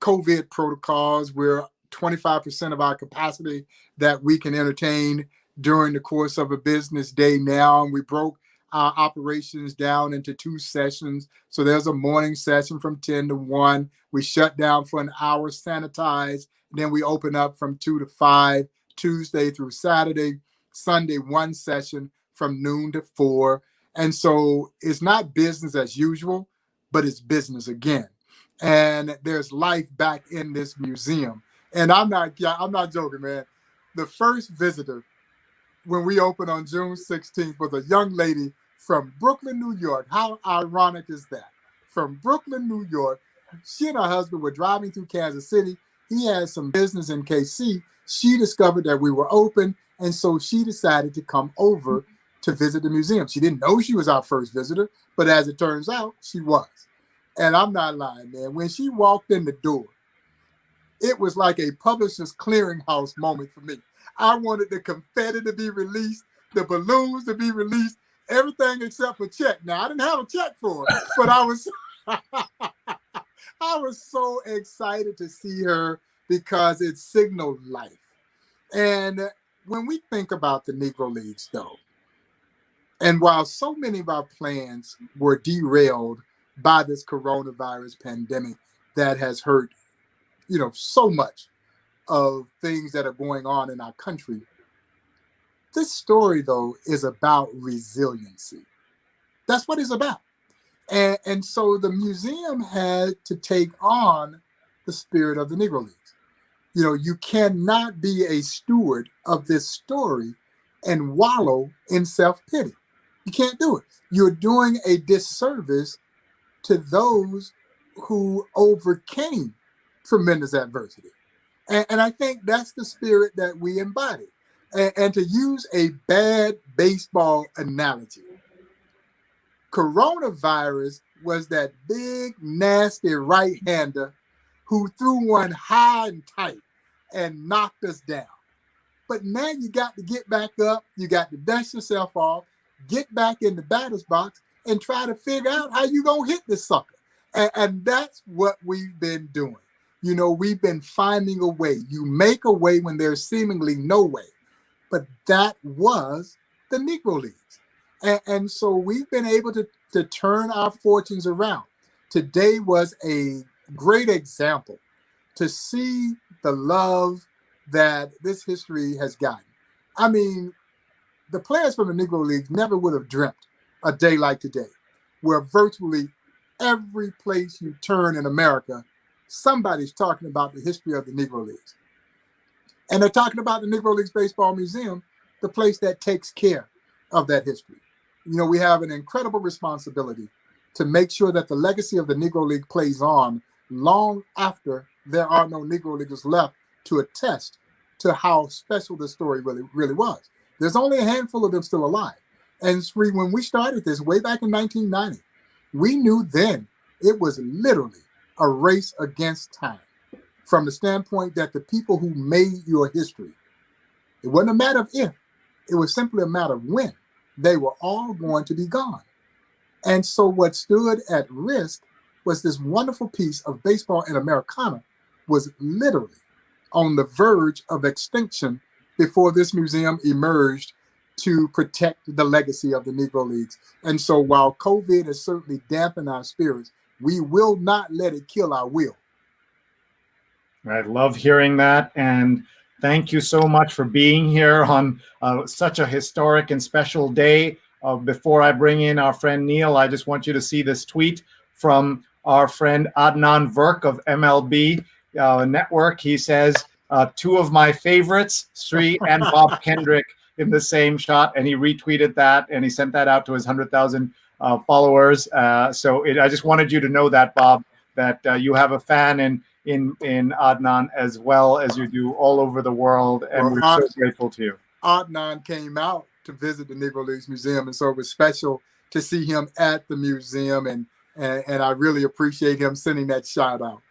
COVID protocols. We're 25% of our capacity that we can entertain during the course of a business day now. And we broke our operations down into 2 sessions. So there's a morning session from 10 to 1. We shut down for an hour, sanitize. Then we open up from 2 to 5, Tuesday through Saturday. Sunday, 1 session from noon to 4. And so it's not business as usual, but it's business again. And there's life back in this museum. And I'm not joking, man. The first visitor when we opened on June 16th was a young lady from Brooklyn, New York. How ironic is that? From Brooklyn, New York. She and her husband were driving through Kansas City. He had some business in KC. She discovered that we were open, and so she decided to come over to visit the museum. She didn't know she was our first visitor, but as it turns out, she was. And I'm not lying, man. When she walked in the door, it was like a publisher's clearinghouse moment for me. I wanted the confetti to be released, the balloons to be released, everything except for check. Now, I didn't have a check for her, but I was I was so excited to see her because it signaled life. And when we think about the Negro Leagues, though, and while so many of our plans were derailed by this coronavirus pandemic that has hurt, you know, so much of things that are going on in our country. This story, though, is about resiliency. That's what it's about. And so the museum had to take on the spirit of the Negro Leagues. You know, you cannot be a steward of this story and wallow in self-pity. You can't do it. You're doing a disservice to those who overcame tremendous adversity. And I think that's the spirit that we embody. And to use a bad baseball analogy, coronavirus was that big, nasty right-hander who threw one high and tight and knocked us down. But now you got to get back up, you got to dust yourself off, get back in the batter's box, and try to figure out how you gonna hit this sucker. And that's what we've been doing. You know, we've been finding a way. You make a way when there's seemingly no way. But that was the Negro Leagues. And so we've been able to turn our fortunes around. Today was a great example to see the love that this history has gotten. I mean, the players from the Negro Leagues never would have dreamt a day like today, where virtually every place you turn in America, somebody's talking about the history of the Negro Leagues. And they're talking about the Negro Leagues Baseball Museum, the place that takes care of that history. You know, we have an incredible responsibility to make sure that the legacy of the Negro League plays on long after there are no Negro Leaguers left to attest to how special the story really was. There's only a handful of them still alive. And Sree, when we started this way back in 1990, we knew then it was literally a race against time, from the standpoint that the people who made your history, it wasn't a matter of if, it was simply a matter of when. They were all going to be gone. And so what stood at risk was this wonderful piece of baseball in Americana was literally on the verge of extinction before this museum emerged to protect the legacy of the Negro Leagues. And so while COVID has certainly dampened our spirits, we will not let it kill our will. I love hearing that. And thank you so much for being here on such a historic and special day. Before I bring in our friend Neil, I just want you to see this tweet from our friend Adnan Verk of MLB Network. He says, two of my favorites, Sree and Bob Kendrick, in the same shot. And he retweeted that and he sent that out to his 100,000 followers. So I just wanted you to know that, Bob, that you have a fan in Adnan as well as you do all over the world. And we're so grateful to you. Adnan came out to visit the Negro Leagues Museum. And so it was special to see him at the museum. And I really appreciate him sending that shout out.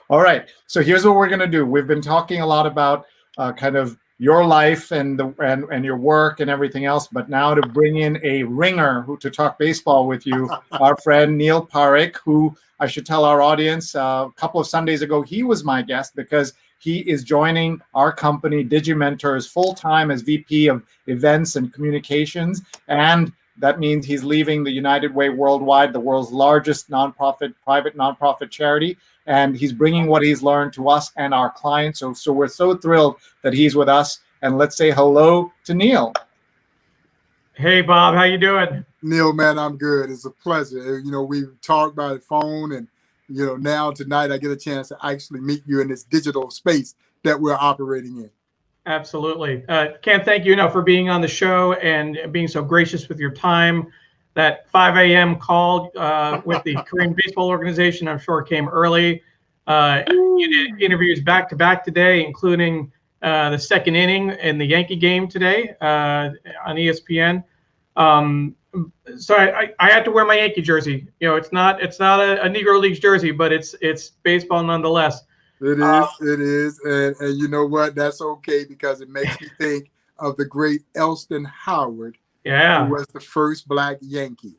All right. So here's what we're going to do. We've been talking a lot about kind of your life and your work and everything else, but now to bring in a ringer to talk baseball with you, our friend Neil Parrik, who I should tell our audience a couple of Sundays ago, he was my guest because he is joining our company Digimentors full-time as VP of Events and Communications, and that means he's leaving the United Way Worldwide, the world's largest private nonprofit charity, and he's bringing what he's learned to us and our clients. So we're so thrilled that he's with us. And let's say hello to Neil. Hey, Bob, how you doing? Neil, man, I'm good. It's a pleasure. You know, we've talked by the phone, and you know, now tonight I get a chance to actually meet you in this digital space that we're operating in. Absolutely. Can't thank you enough for being on the show and being so gracious with your time. That 5 a.m. call with the Korean Baseball Organization, I'm sure came early. You did interviews back to back today, including the second inning in the Yankee game today on ESPN. So I had to wear my Yankee jersey. You know, it's not a Negro Leagues jersey, but it's baseball nonetheless. It is. And you know what? That's okay, because it makes me think of the great Elston Howard, who was the first Black Yankee.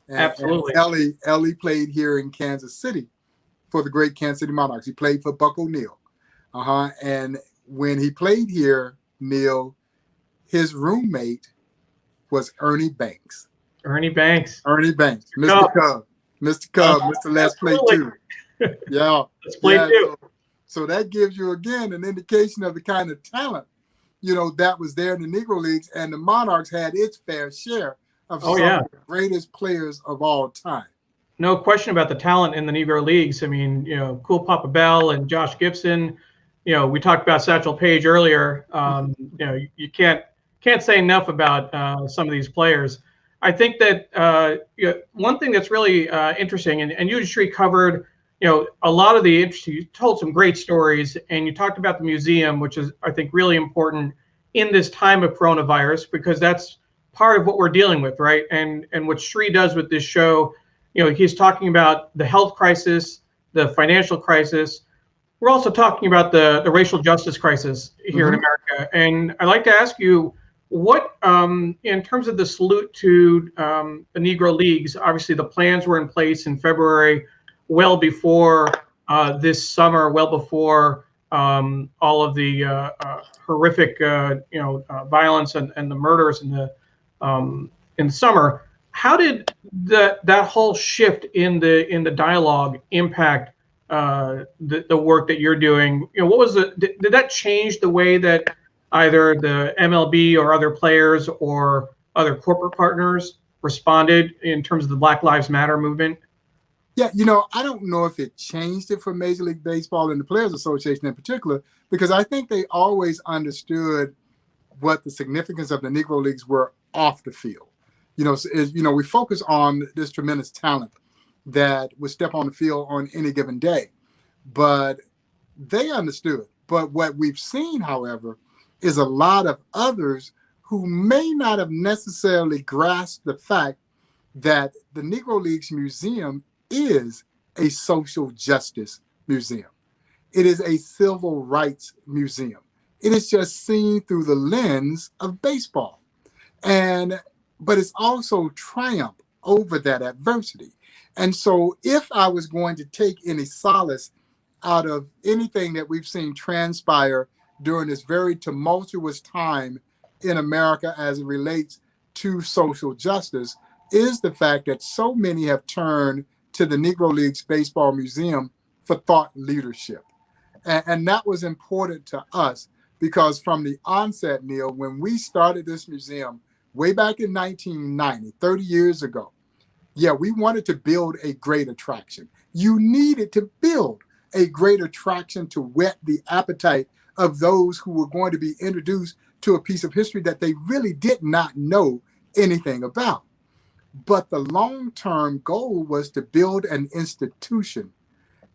Absolutely. And Ellie played here in Kansas City for the great Kansas City Monarchs. He played for Buck O'Neill. And when he played here, Neil, his roommate was Ernie Banks. Mr. Cub. Mr. Let's Play Too. Yeah. Let's play too. So that gives you, again, an indication of the kind of talent, that was there in the Negro Leagues. And the Monarchs had its fair share of Oh, some yeah. of the greatest players of all time. No question about the talent in the Negro Leagues. I mean, Cool Papa Bell and Josh Gibson. We talked about Satchel Page earlier. You can't say enough about some of these players. I think that one thing that's really interesting, and you, Sree, covered, a lot of the interesting. You told some great stories, and you talked about the museum, which is, I think, really important in this time of coronavirus, because that's part of what we're dealing with, right? And what Sree does with this show, he's talking about the health crisis, the financial crisis. We're also talking about the racial justice crisis here in America. And I'd like to ask you, what, in terms of the salute to the Negro Leagues, obviously the plans were in place in February, well before this summer, well before all of the horrific, violence and the murders in the summer. How did that whole shift in the dialogue impact the work that you're doing? What was did that change the way that either the MLB or other players or other corporate partners responded in terms of the Black Lives Matter movement? Yeah, I don't know if it changed it for Major League Baseball and the Players Association in particular, because I think they always understood what the significance of the Negro Leagues were off the field. We focus on this tremendous talent that would step on the field on any given day, but they understood. But what we've seen, however, is a lot of others who may not have necessarily grasped the fact that the Negro Leagues Museum is a social justice museum. It is a civil rights museum. It is just seen through the lens of baseball. But it's also triumph over that adversity. And so if I was going to take any solace out of anything that we've seen transpire during this very tumultuous time in America as it relates to social justice, is the fact that so many have turned to the Negro Leagues Baseball Museum for thought leadership. And that was important to us because from the onset, Neil, when we started this museum way back in 1990, 30 years ago, we wanted to build a great attraction. You needed to build a great attraction to whet the appetite of those who were going to be introduced to a piece of history that they really did not know anything about. But the long-term goal was to build an institution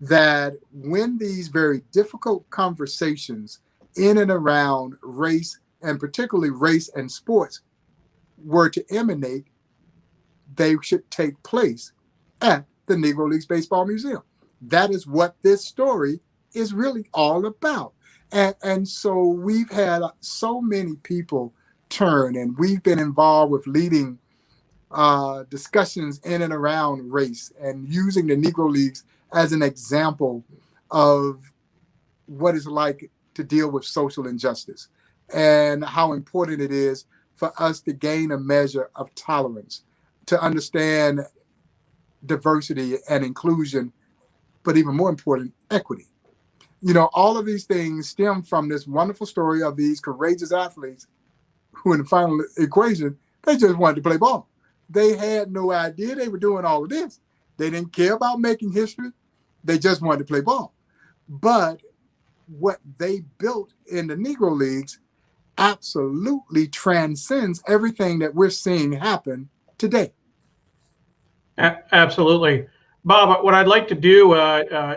that when these very difficult conversations in and around race, and particularly race and sports, were to emanate, they should take place at the Negro Leagues Baseball Museum. That is what this story is really all about. And so we've had so many people turn, and we've been involved with leading discussions in and around race and using the Negro Leagues as an example of what it's like to deal with social injustice and how important it is for us to gain a measure of tolerance, to understand diversity and inclusion, but even more important, equity. All of these things stem from this wonderful story of these courageous athletes who, in the final equation, they just wanted to play ball. They had no idea they were doing all of this. They didn't care about making history. They just wanted to play ball. But what they built in the Negro Leagues absolutely transcends everything that we're seeing happen today. Absolutely. Bob, what I'd like to do,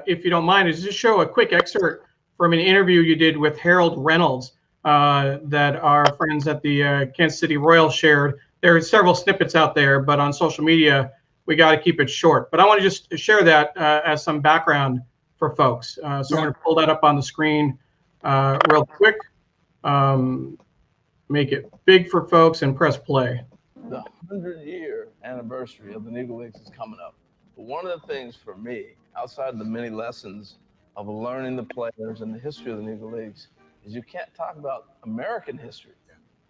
if you don't mind, is just show a quick excerpt from an interview you did with Harold Reynolds that our friends at the Kansas City Royals shared. There are several snippets out there, but on social media, we got to keep it short. But I want to just share that as some background for folks. So I'm going to pull that up on the screen real quick. Make it big for folks and press play. The 100-year anniversary of the Negro Leagues is coming up. But one of the things for me, outside of the many lessons of learning the players and the history of the Negro Leagues, is you can't talk about American history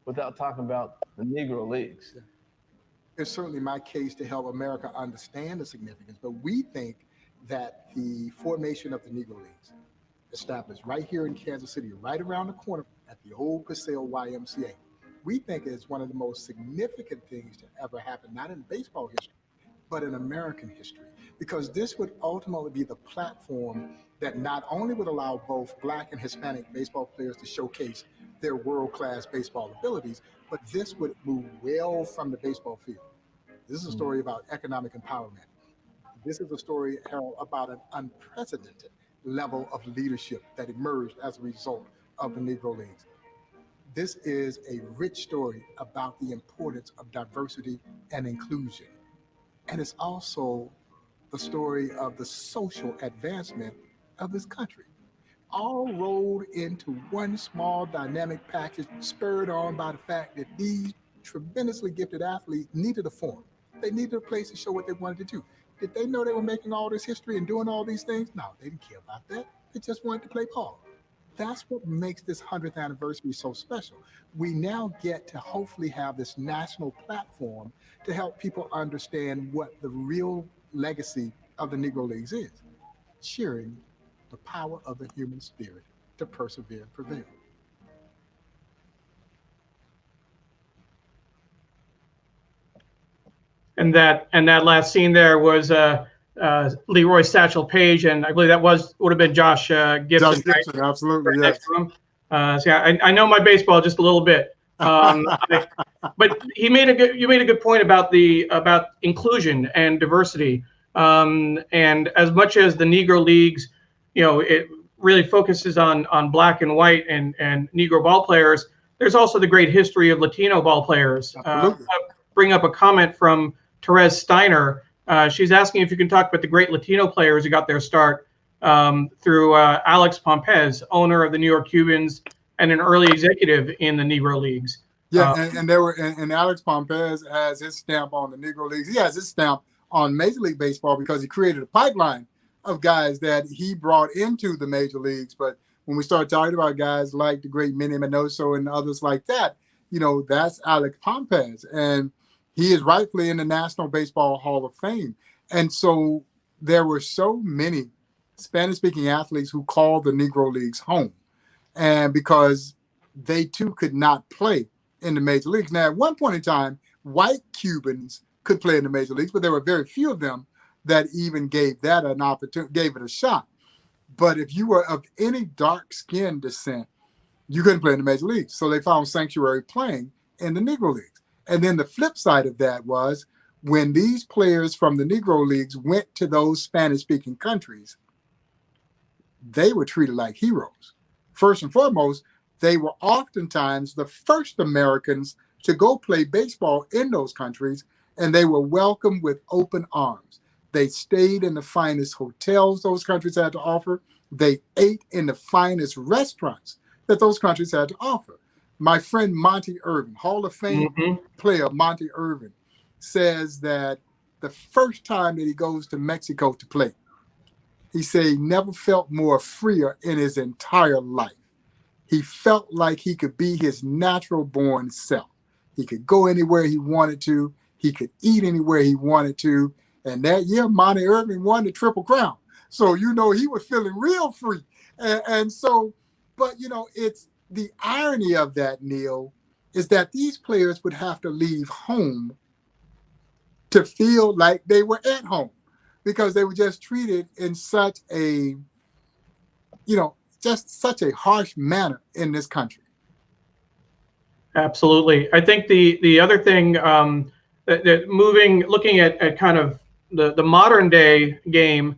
without talking about the Negro Leagues. It's certainly my case to help America understand the significance, but we think that the formation of the Negro Leagues established right here in Kansas City, right around the corner at the old Paseo YMCA. We think it's one of the most significant things to ever happen, not in baseball history, but in American history, because this would ultimately be the platform that not only would allow both Black and Hispanic baseball players to showcase their world-class baseball abilities, but this would move well from the baseball field. This is a story about economic empowerment. This is a story, Harold, about an unprecedented level of leadership that emerged as a result of the Negro Leagues. This is a rich story about the importance of diversity and inclusion. And it's also the story of the social advancement of this country, all rolled into one small dynamic package, spurred on by the fact that these tremendously gifted athletes needed a forum. They needed a place to show what they wanted to do. Did they know they were making all this history and doing all these things? No, they didn't care about that. They just wanted to play ball. That's what makes this 100th anniversary so special. We now get to hopefully have this national platform to help people understand what the real legacy of the Negro Leagues is, cheering the power of the human spirit to persevere and prevail. And that last scene there was Leroy Satchel Page, and I believe that would have been Josh Gibson. Josh Gibson, right? absolutely, Right yes. next to him. So yeah, I know my baseball just a little bit, but you made a good point about inclusion and diversity. And as much as the Negro Leagues, it really focuses on Black and white and Negro ball players, there's also the great history of Latino ball players. Bring up a comment from Therese Steiner. She's asking if you can talk about the great Latino players who got their start through Alex Pompez, owner of the New York Cubans and an early executive in the Negro Leagues. Yeah, and there were, and Alex Pompez has his stamp on the Negro Leagues. He has his stamp on Major League Baseball because he created a pipeline of guys that he brought into the Major Leagues. But when we start talking about guys like the great Manny Minoso and others like that, that's Alex Pompez, and he is rightfully in the National Baseball Hall of Fame. And so there were so many Spanish-speaking athletes who called the Negro Leagues home, and because they too could not play in the Major Leagues. Now, at one point in time, white Cubans could play in the Major Leagues, but there were very few of them that even gave that an opportunity, gave it a shot. But if you were of any dark skin descent, you couldn't play in the Major Leagues. So they found sanctuary playing in the Negro Leagues. And then the flip side of that was when these players from the Negro Leagues went to those Spanish-speaking countries, they were treated like heroes. First and foremost, they were oftentimes the first Americans to go play baseball in those countries, and they were welcomed with open arms. They stayed in the finest hotels those countries had to offer. They ate in the finest restaurants that those countries had to offer. My friend Monty Irvin, Hall of Fame player Monty Irvin, says that the first time that he goes to Mexico to play, he said he never felt more freer in his entire life. He felt like he could be his natural born self. He could go anywhere he wanted to. He could eat anywhere he wanted to. And that year, Monty Irvin won the Triple Crown. So, he was feeling real free. And so, but, it's the irony of that, Neil, is that these players would have to leave home to feel like they were at home because they were just treated in such a, just such a harsh manner in this country. Absolutely. I think the other thing that looking at kind of the modern day game,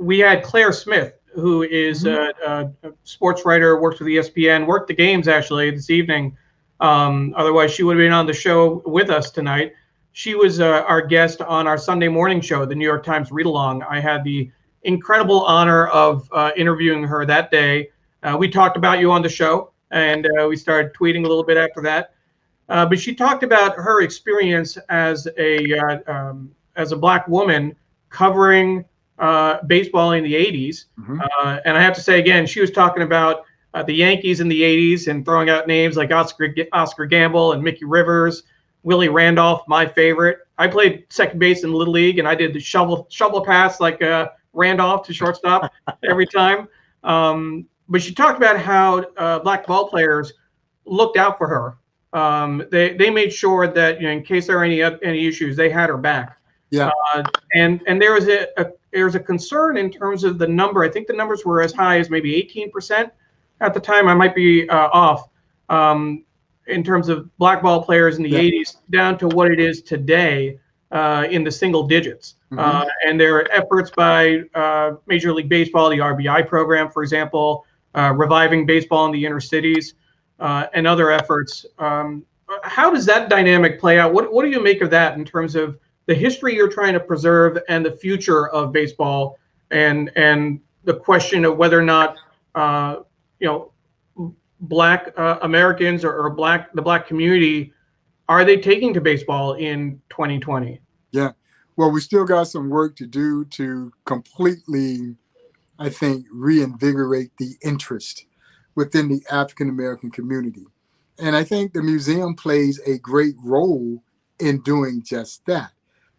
we had Claire Smith, who is a sports writer, works with ESPN, worked the games actually this evening. Otherwise, she would have been on the show with us tonight. She was our guest on our Sunday morning show, the New York Times Read Along. I had the incredible honor of interviewing her that day. We talked about you on the show, and we started tweeting a little bit after that. But she talked about her experience as a Black woman covering baseball in the 80s. And I have to say, again, she was talking about the Yankees in the 80s and throwing out names like Oscar Gamble and Mickey Rivers, Willie Randolph, my favorite. I played second base in Little League, and I did the shovel pass like Randolph to shortstop every time. But she talked about how black ball players looked out for her. They made sure that, in case there are any issues, they had her back. Yeah. And there was a concern in terms of the number. I think the numbers were as high as maybe 18% at the time. I might be off. In terms of black ball players in the 80s, down to what it is today in the single digits. And there are efforts by Major League Baseball, the RBI program, for example, reviving baseball in the inner cities, and other efforts. How does that dynamic play out? What do you make of that in terms of the history you're trying to preserve and the future of baseball, and the question of whether or not Black Americans or the Black community, are they taking to baseball in 2020? Yeah. Well, we still got some work to do to completely, I think, reinvigorate the interest within the African American community. And I think the museum plays a great role in doing just that.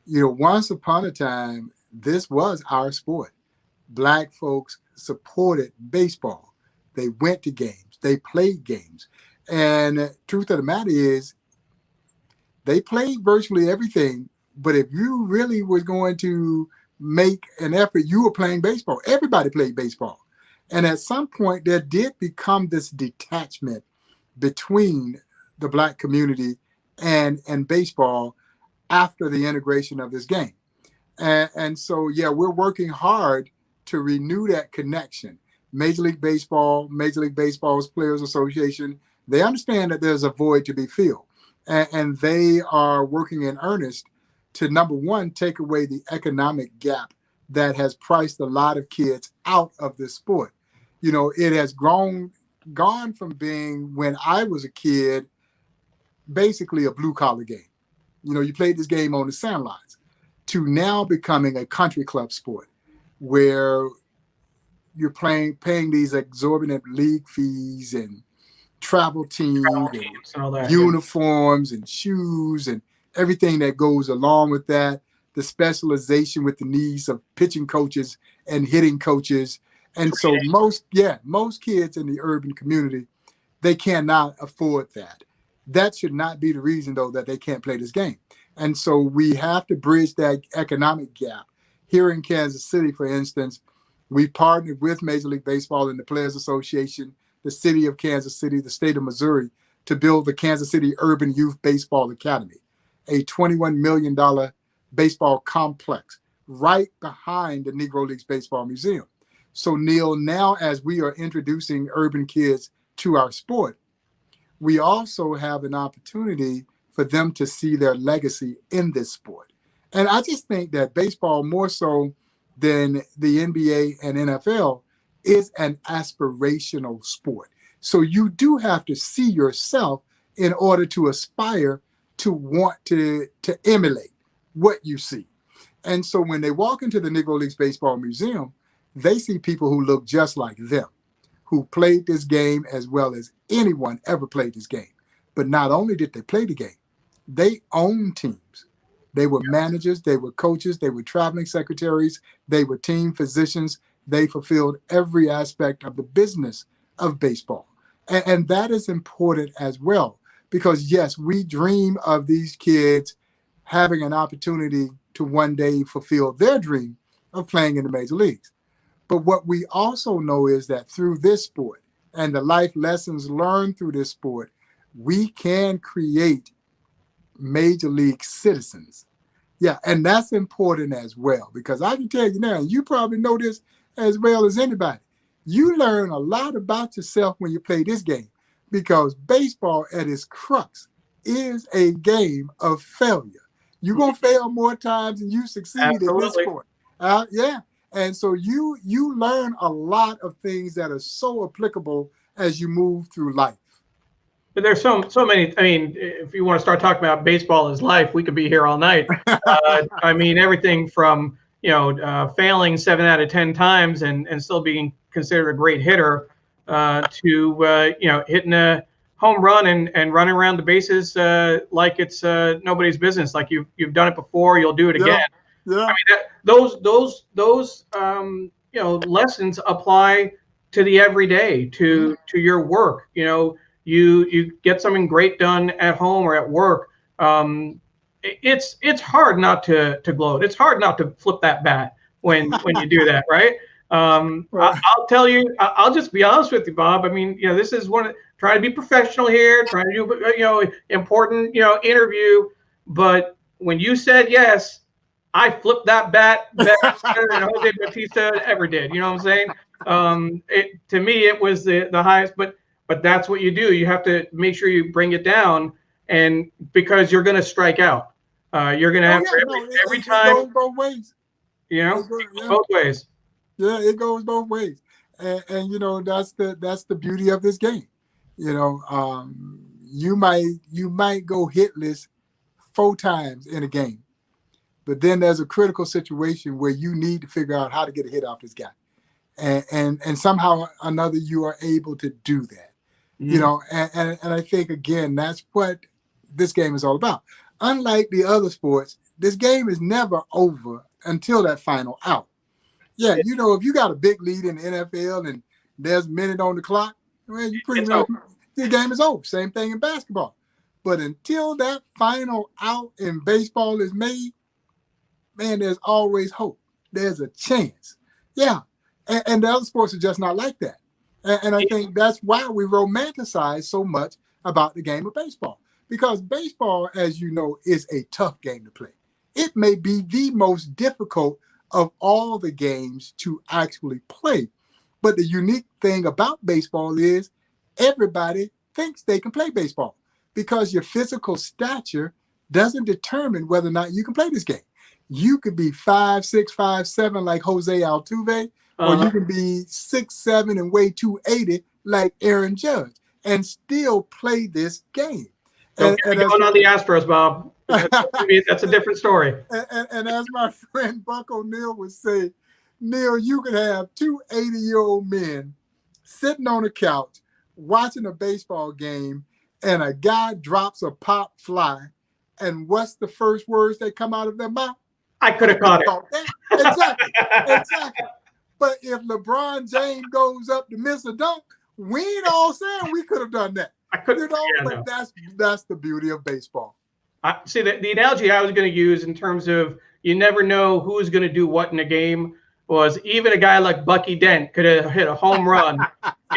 Once upon a time, this was our sport. Black folks supported baseball. They went to games. They played games. And truth of the matter is, they played virtually everything. But if you really were going to make an effort, you were playing baseball. Everybody played baseball. And at some point, there did become this detachment between the Black community and baseball after the integration of this game. And so, yeah, we're working hard to renew that connection. Major League Baseball's Players Association, they understand that there's a void to be filled. And they are working in earnest to, number one, take away the economic gap that has priced a lot of kids out of this sport. It has gone from being, when I was a kid, basically a blue-collar game. You played this game on the sandlots, to now becoming a country club sport where you're paying these exorbitant league fees and travel teams and all that, uniforms and shoes and everything that goes along with that, the specialization with the needs of pitching coaches and hitting coaches. And so most kids in the urban community, they cannot afford that. That should not be the reason, though, that they can't play this game. And so we have to bridge that economic gap. Here in Kansas City, for instance, we partnered with Major League Baseball and the Players Association, the city of Kansas City, the state of Missouri, to build the Kansas City Urban Youth Baseball Academy, a $21 million baseball complex right behind the Negro Leagues Baseball Museum. So, Neil, now as we are introducing urban kids to our sport, we also have an opportunity for them to see their legacy in this sport. And I just think that baseball, more so than the NBA and NFL, is an aspirational sport. So you do have to see yourself in order to aspire to want to emulate what you see. And so when they walk into the Negro Leagues Baseball Museum, they see people who look just like them, who played this game as well as anyone ever played this game. But not only did they play the game, they owned teams. They were managers, they were coaches, they were traveling secretaries, they were team physicians. They fulfilled every aspect of the business of baseball. And that is important as well, because yes, we dream of these kids having an opportunity to one day fulfill their dream of playing in the major leagues. But what we also know is that through this sport and the life lessons learned through this sport, we can create major league citizens. Yeah, and that's important as well, because I can tell you now, and you probably know this as well as anybody, you learn a lot about yourself when you play this game, because baseball at its crux is a game of failure. You're going to fail more times than you succeed. Absolutely. In this sport. Yeah. And so you learn a lot of things that are so applicable as you move through life. But there's so many. I mean, if you want to start talking about baseball as life, we could be here all night. I mean, everything from failing 7 out of 10 times and still being considered a great hitter to hitting a home run and running around the bases like it's nobody's business. Like you've done it before, you'll do it again. Yeah. I mean, those lessons apply to the everyday, to your work. You get something great done at home or at work. It's hard not to gloat. It's hard not to flip that bat when you do that, right? I'll tell you. I'll just be honest with you, Bob. I mean, this is trying to be professional here, trying to do important interview. But when you said yes, I flipped that bat better than Jose Bautista ever did. You know what I'm saying? To me, it was the highest. But that's what you do. You have to make sure you bring it down, and because you're going to strike out. You're going to have every time. It goes both ways. Both ways. Yeah, it goes both ways, and that's the beauty of this game. You might go hitless 4 times in a game, but then there's a critical situation where you need to figure out how to get a hit off this guy, and somehow or another you are able to do that. And I think again that's what this game is all about. Unlike the other sports, this game is never over until that final out. Yeah, if you got a big lead in the NFL and there's a minute on the clock, well, you pretty much the game is over. Same thing in basketball. But until that final out in baseball is made, man, there's always hope. There's a chance. Yeah, and the other sports are just not like that. And I think that's why we romanticize so much about the game of baseball. Because baseball, as you know, is a tough game to play. It may be the most difficult of all the games to actually play. But the unique thing about baseball is everybody thinks they can play baseball because your physical stature doesn't determine whether or not you can play this game. You could be 5'6", 5'7" like Jose Altuve, or you can be 6'7" and weigh 280 like Aaron Judge and still play this game. Going on the Astros, Bob. That's a different story. And as my friend Buck O'Neill would say, Neil, you could have 2 80-year-old men sitting on a couch watching a baseball game, and a guy drops a pop fly, and what's the first words that come out of their mouth? I could have caught it. Exactly. But if LeBron James goes up to miss a dunk, we ain't all saying we could have done that. But that's the beauty of baseball. See, the analogy I was going to use in terms of you never know who's going to do what in a game was even a guy like Bucky Dent could have hit a home run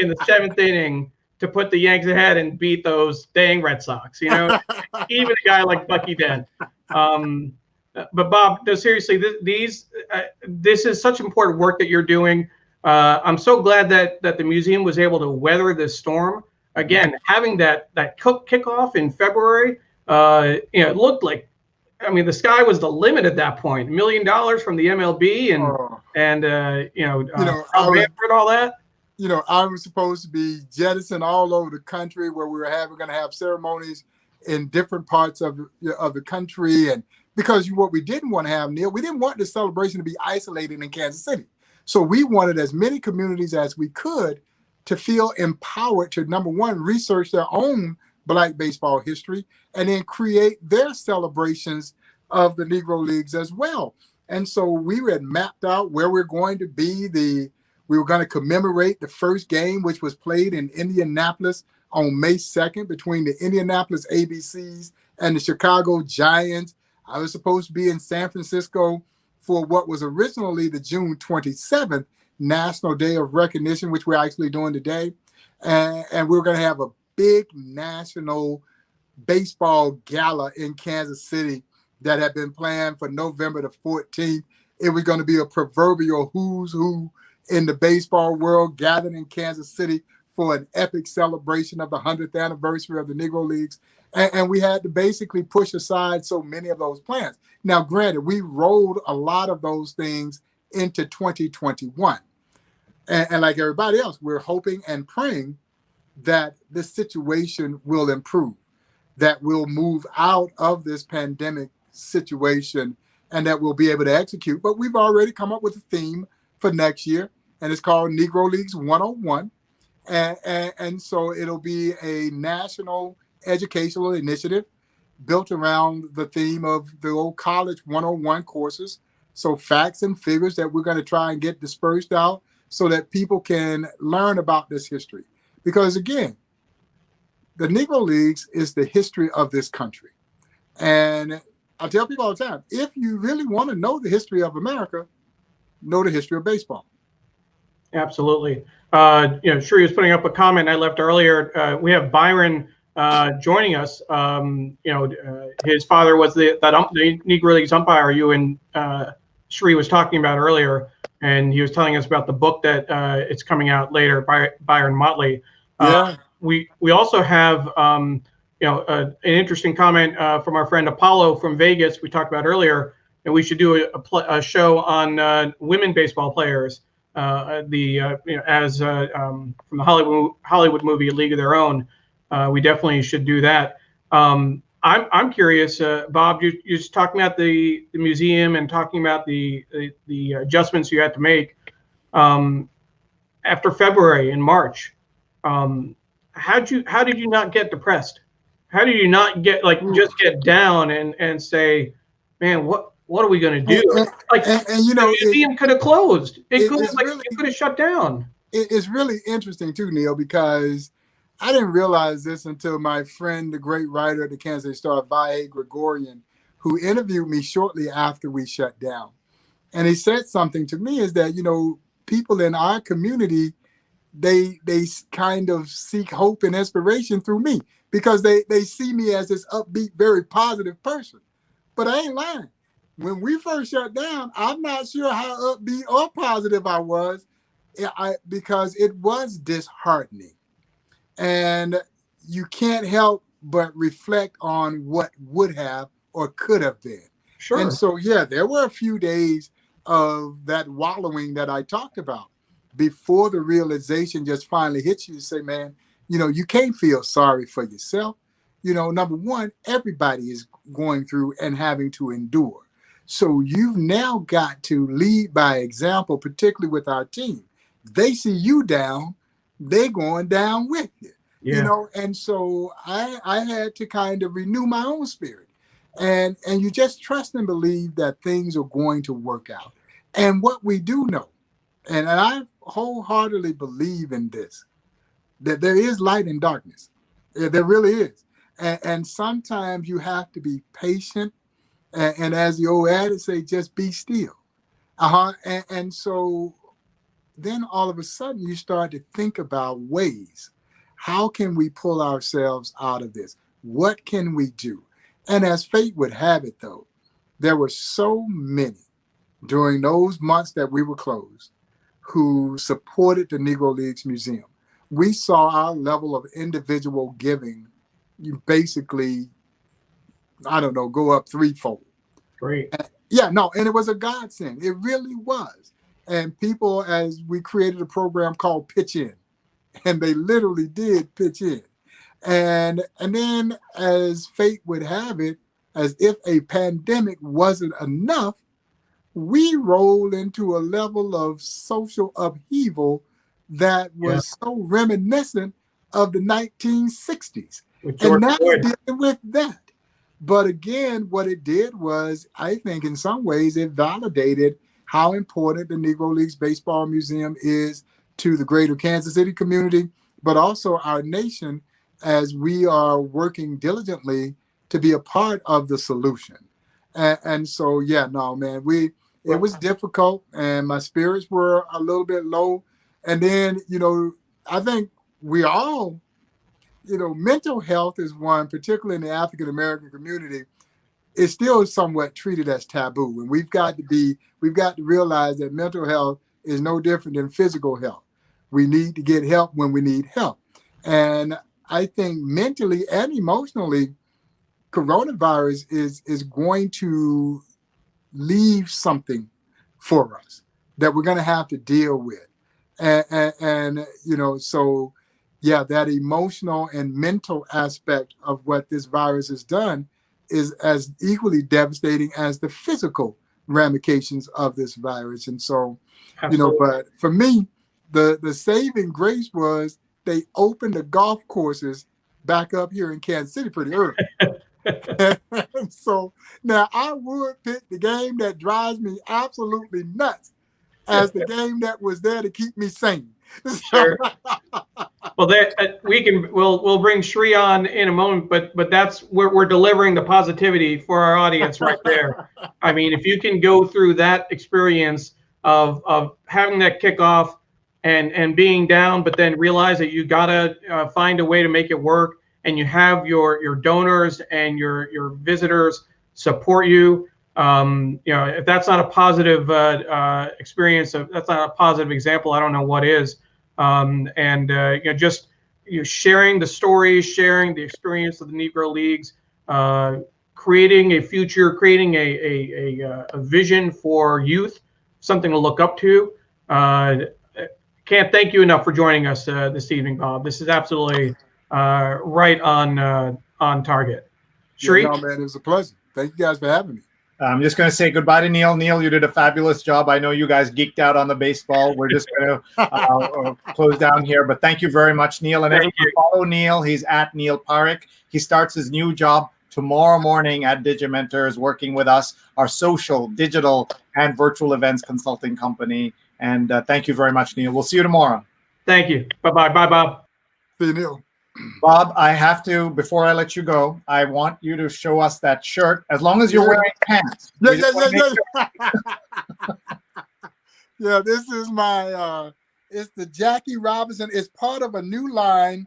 in the 7th inning to put the Yanks ahead and beat those dang Red Sox. Even a guy like Bucky Dent. But Bob, no, seriously, this is such important work that you're doing. I'm so glad that the museum was able to weather this storm. Again, having that kickoff in February, it looked like, the sky was the limit at that point. $1 million from the MLB and all that. I was supposed to be jettisoned all over the country where we were going to have ceremonies in different parts of the country, and because what we didn't want to have, Neil, we didn't want the celebration to be isolated in Kansas City. So we wanted as many communities as we could to feel empowered to, number one, research their own Black baseball history, and then create their celebrations of the Negro Leagues as well. And so we had mapped out where we're going to be. We were going to commemorate the first game, which was played in Indianapolis on May 2nd between the Indianapolis ABCs and the Chicago Giants. I was supposed to be in San Francisco for what was originally the June 27th National Day of Recognition, which we're actually doing today. And we were going to have a big national baseball gala in Kansas City that had been planned for November the 14th. It was going to be a proverbial who's who in the baseball world gathered in Kansas City for an epic celebration of the 100th anniversary of the Negro Leagues. And we had to basically push aside so many of those plans. Now, granted, we rolled a lot of those things into 2021. And like everybody else, we're hoping and praying that this situation will improve, that we'll move out of this pandemic situation, and that we'll be able to execute. But we've already come up with a theme for next year, and it's called Negro Leagues 101. And so it'll be a national educational initiative built around the theme of the old college 101 courses So facts and figures that we're going to try and get dispersed out so that people can learn about this history. Because again, the Negro Leagues is the history of this country. And I tell people all the time, if you really want to know the history of America, know the history of baseball. Absolutely. Sree was putting up a comment I left earlier. We have Byron joining us. His father was the Negro Leagues umpire you and Sree was talking about earlier, and he was telling us about the book that it's coming out later by Byron Motley. Yeah. We also have an interesting comment from our friend Apollo from Vegas. We talked about earlier, and we should do a show on women baseball players. From the Hollywood movie A League of Their Own. We definitely should do that. I'm curious, Bob. You're just talking about the museum and talking about the adjustments you had to make after February and March. How did you not get depressed? How did you not get just get down and say, man, what are we going to do? The museum could have closed. It could have shut down. It's really interesting too, Neil, because I didn't realize this until my friend, the great writer at the Kansas City Star, Vahe Gregorian, who interviewed me shortly after we shut down. And he said something to me is that, people in our community, they kind of seek hope and inspiration through me because they see me as this upbeat, very positive person. But I ain't lying. When we first shut down, I'm not sure how upbeat or positive I was because it was disheartening. And you can't help but reflect on what would have or could have been. Sure. And so, yeah, there were a few days of that wallowing that I talked about before the realization just finally hits you to say, man, you can't feel sorry for yourself. Number one, everybody is going through and having to endure. So you've now got to lead by example, particularly with our team. They see you down, they're going down with you. Yeah. And so I had to kind of renew my own spirit. And you just trust and believe that things are going to work out. And what we do know, and I wholeheartedly believe in this, that there is light in darkness. There really is. And sometimes you have to be patient. And as the old adage say, just be still. And so then all of a sudden you start to think about ways. How can we pull ourselves out of this? What can we do? And as fate would have it, though, there were so many during those months that we were closed who supported the Negro Leagues Museum. We saw our level of individual giving basically, go up threefold. Great. And it was a godsend. It really was. And people, as we created a program called Pitch In, and they literally did pitch in. And then as fate would have it, as if a pandemic wasn't enough, we rolled into a level of social upheaval that was so reminiscent of the 1960s. And now we're dealing with that. But again, what it did was, I think in some ways, it validated how important the Negro Leagues Baseball Museum is to the greater Kansas City community, but also our nation as we are working diligently to be a part of the solution. And so, it was difficult and my spirits were a little bit low. And then, I think we all, mental health is one, particularly in the African-American community, is still somewhat treated as taboo. And we've got to realize that mental health is no different than physical health. We need to get help when we need help. And I think mentally and emotionally, coronavirus is going to leave something for us that we're going to have to deal with. And that emotional and mental aspect of what this virus has done is as equally devastating as the physical ramifications of this virus. And so, but for me, the saving grace was they opened the golf courses back up here in Kansas City pretty early. So now I would pick the game that drives me absolutely nuts as the game that was there to keep me sane. Sure. Well, we'll bring Sree on in a moment, but that's where we're delivering the positivity for our audience right there. I mean, if you can go through that experience of having that kickoff and being down, but then realize that you gotta find a way to make it work, and you have your donors and your visitors support you. If that's not a positive experience, that's not a positive example, I don't know what is. Just sharing the stories, sharing the experience of the Negro Leagues, creating a future, creating a vision for youth, something to look up to. Can't thank you enough for joining us this evening, Bob. This is absolutely right on target. Sree? Yeah, no, man, it was a pleasure. Thank you guys for having me. I'm just going to say goodbye to Neil. Neil, you did a fabulous job. I know you guys geeked out on the baseball. We're just going to close down here. But thank you very much, Neil. And everyone follow Neil. He's at Neil Parrik. He starts his new job tomorrow morning at Digimentors, working with us, our social, digital, and virtual events consulting company. And thank you very much, Neil. We'll see you tomorrow. Thank you. Bye-bye. Bye, Bob. See you, Neil. Bob, I have to, before I let you go, I want you to show us that shirt, as long as you're wearing pants. Yeah. Yeah, this is my, it's the Jackie Robinson. It's part of a new line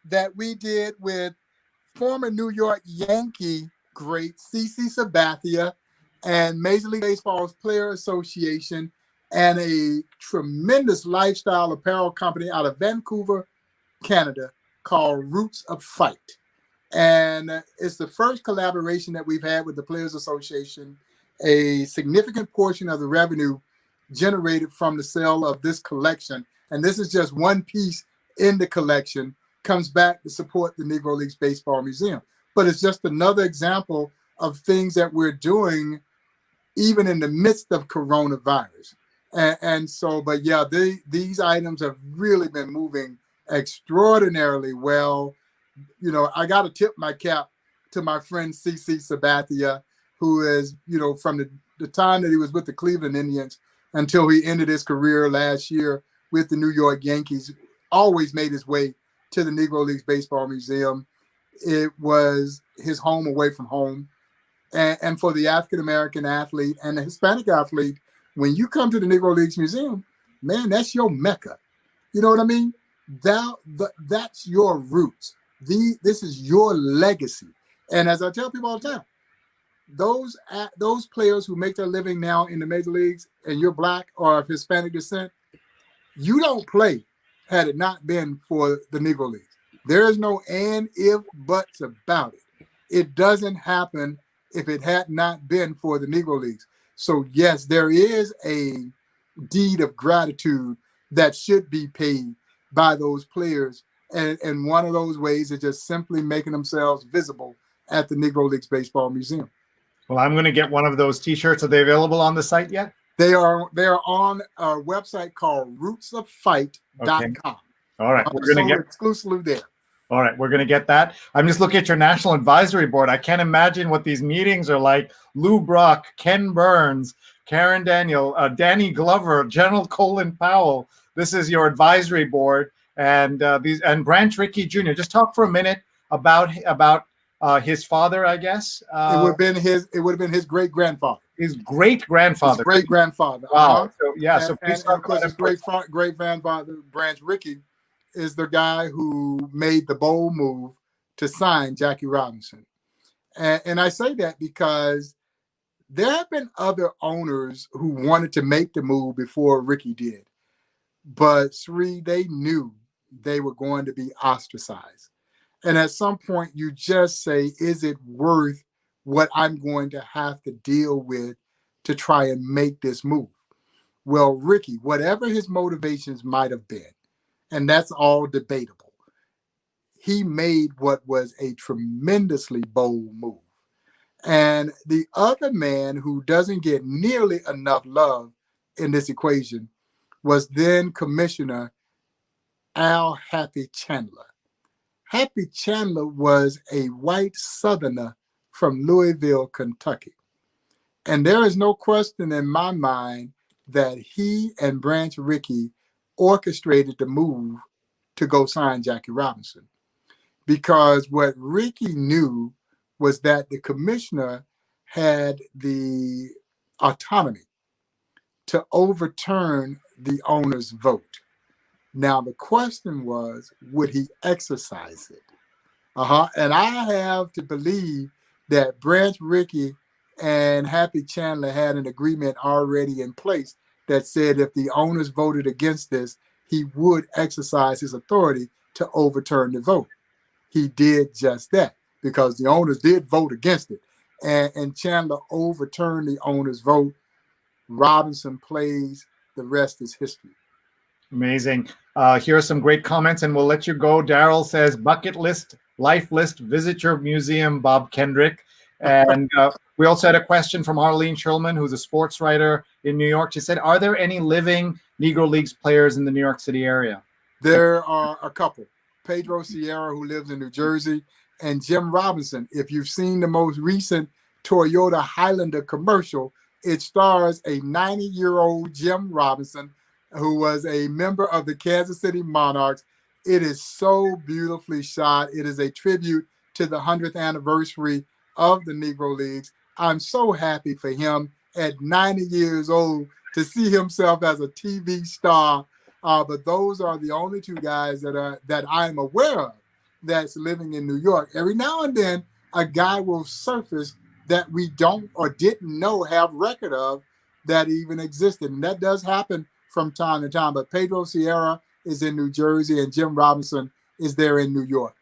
that we did with former New York Yankee great CC Sabathia and Major League Baseball's Player Association and a tremendous lifestyle apparel company out of Vancouver, Canada, called Roots of Fight. And it's the first collaboration that we've had with the Players Association. A significant portion of the revenue generated from the sale of this collection, and this is just one piece in the collection, comes back to support the Negro Leagues Baseball Museum. But it's just another example of things that we're doing even in the midst of coronavirus. And so, but yeah, these items have really been moving extraordinarily well. You know, I got to tip my cap to my friend CC Sabathia, who is, you know, from the time that he was with the Cleveland Indians until he ended his career last year with the New York Yankees, always made his way to the Negro Leagues Baseball Museum. It was his home away from home. And for the African-American athlete and the Hispanic athlete, when you come to the Negro Leagues Museum, man, that's your Mecca. You know what I mean? That's your roots. This is your legacy. And as I tell people all the time, those players who make their living now in the major leagues and you're Black or of Hispanic descent, you don't play had it not been for the Negro Leagues. There is no and, if, buts about it. It doesn't happen if it had not been for the Negro Leagues. So yes, there is a deed of gratitude that should be paid by those players. And one of those ways is just simply making themselves visible at the Negro Leagues Baseball Museum. Well, I'm going to get one of those T-shirts. Are they available on the site yet? They are on a website called rootsoffight.com. Okay. All right. We're going to get exclusively there. All right, we're going to get that. I'm just looking at your National Advisory Board. I can't imagine what these meetings are like. Lou Brock, Ken Burns, Karen Daniel, Danny Glover, General Colin Powell. This is your advisory board, and Branch Rickey Jr. Just talk for a minute about his father, I guess. It would have been his great grandfather. His great grandfather. Great grandfather. Wow. So yeah. So please talk about his great grandfather, Branch Rickey, is the guy who made the bold move to sign Jackie Robinson. And I say that because there have been other owners who wanted to make the move before Rickey did. But Sree, they knew they were going to be ostracized. And at some point you just say, is it worth what I'm going to have to deal with to try and make this move? Well, Rickey, whatever his motivations might have been, and that's all debatable, he made what was a tremendously bold move. And the other man who doesn't get nearly enough love in this equation was then Commissioner Al Happy Chandler. Happy Chandler was a white Southerner from Louisville, Kentucky. And there is no question in my mind that he and Branch Rickey orchestrated the move to go sign Jackie Robinson. Because what Rickey knew was that the commissioner had the autonomy to overturn the owner's vote. Now, the question was, would he exercise it? And I have to believe that Branch Rickey and Happy Chandler had an agreement already in place that said if the owners voted against this, he would exercise his authority to overturn the vote. He did just that because the owners did vote against it. And Chandler overturned the owners' vote. Robinson plays. The rest is history. Amazing. Here are some great comments, and we'll let you go. Daryl says, bucket list, life list, visit your museum, Bob Kendrick. And we also had a question from Arlene Shulman, who's a sports writer in New York. She said, are there any living Negro Leagues players in the New York City area? There are a couple. Pedro Sierra, who lives in New Jersey, and Jim Robinson. If you've seen the most recent Toyota Highlander commercial, it stars a 90-year-old Jim Robinson, who was a member of the Kansas City Monarchs. It is so beautifully shot. It is a tribute to the 100th anniversary of the Negro Leagues. I'm so happy for him at 90 years old to see himself as a TV star. But those are the only two guys that I'm aware of that's living in New York. Every now and then, a guy will surface that we don't or didn't know have record of that even existed. And that does happen from time to time. But Pedro Sierra is in New Jersey and Jim Robinson is there in New York.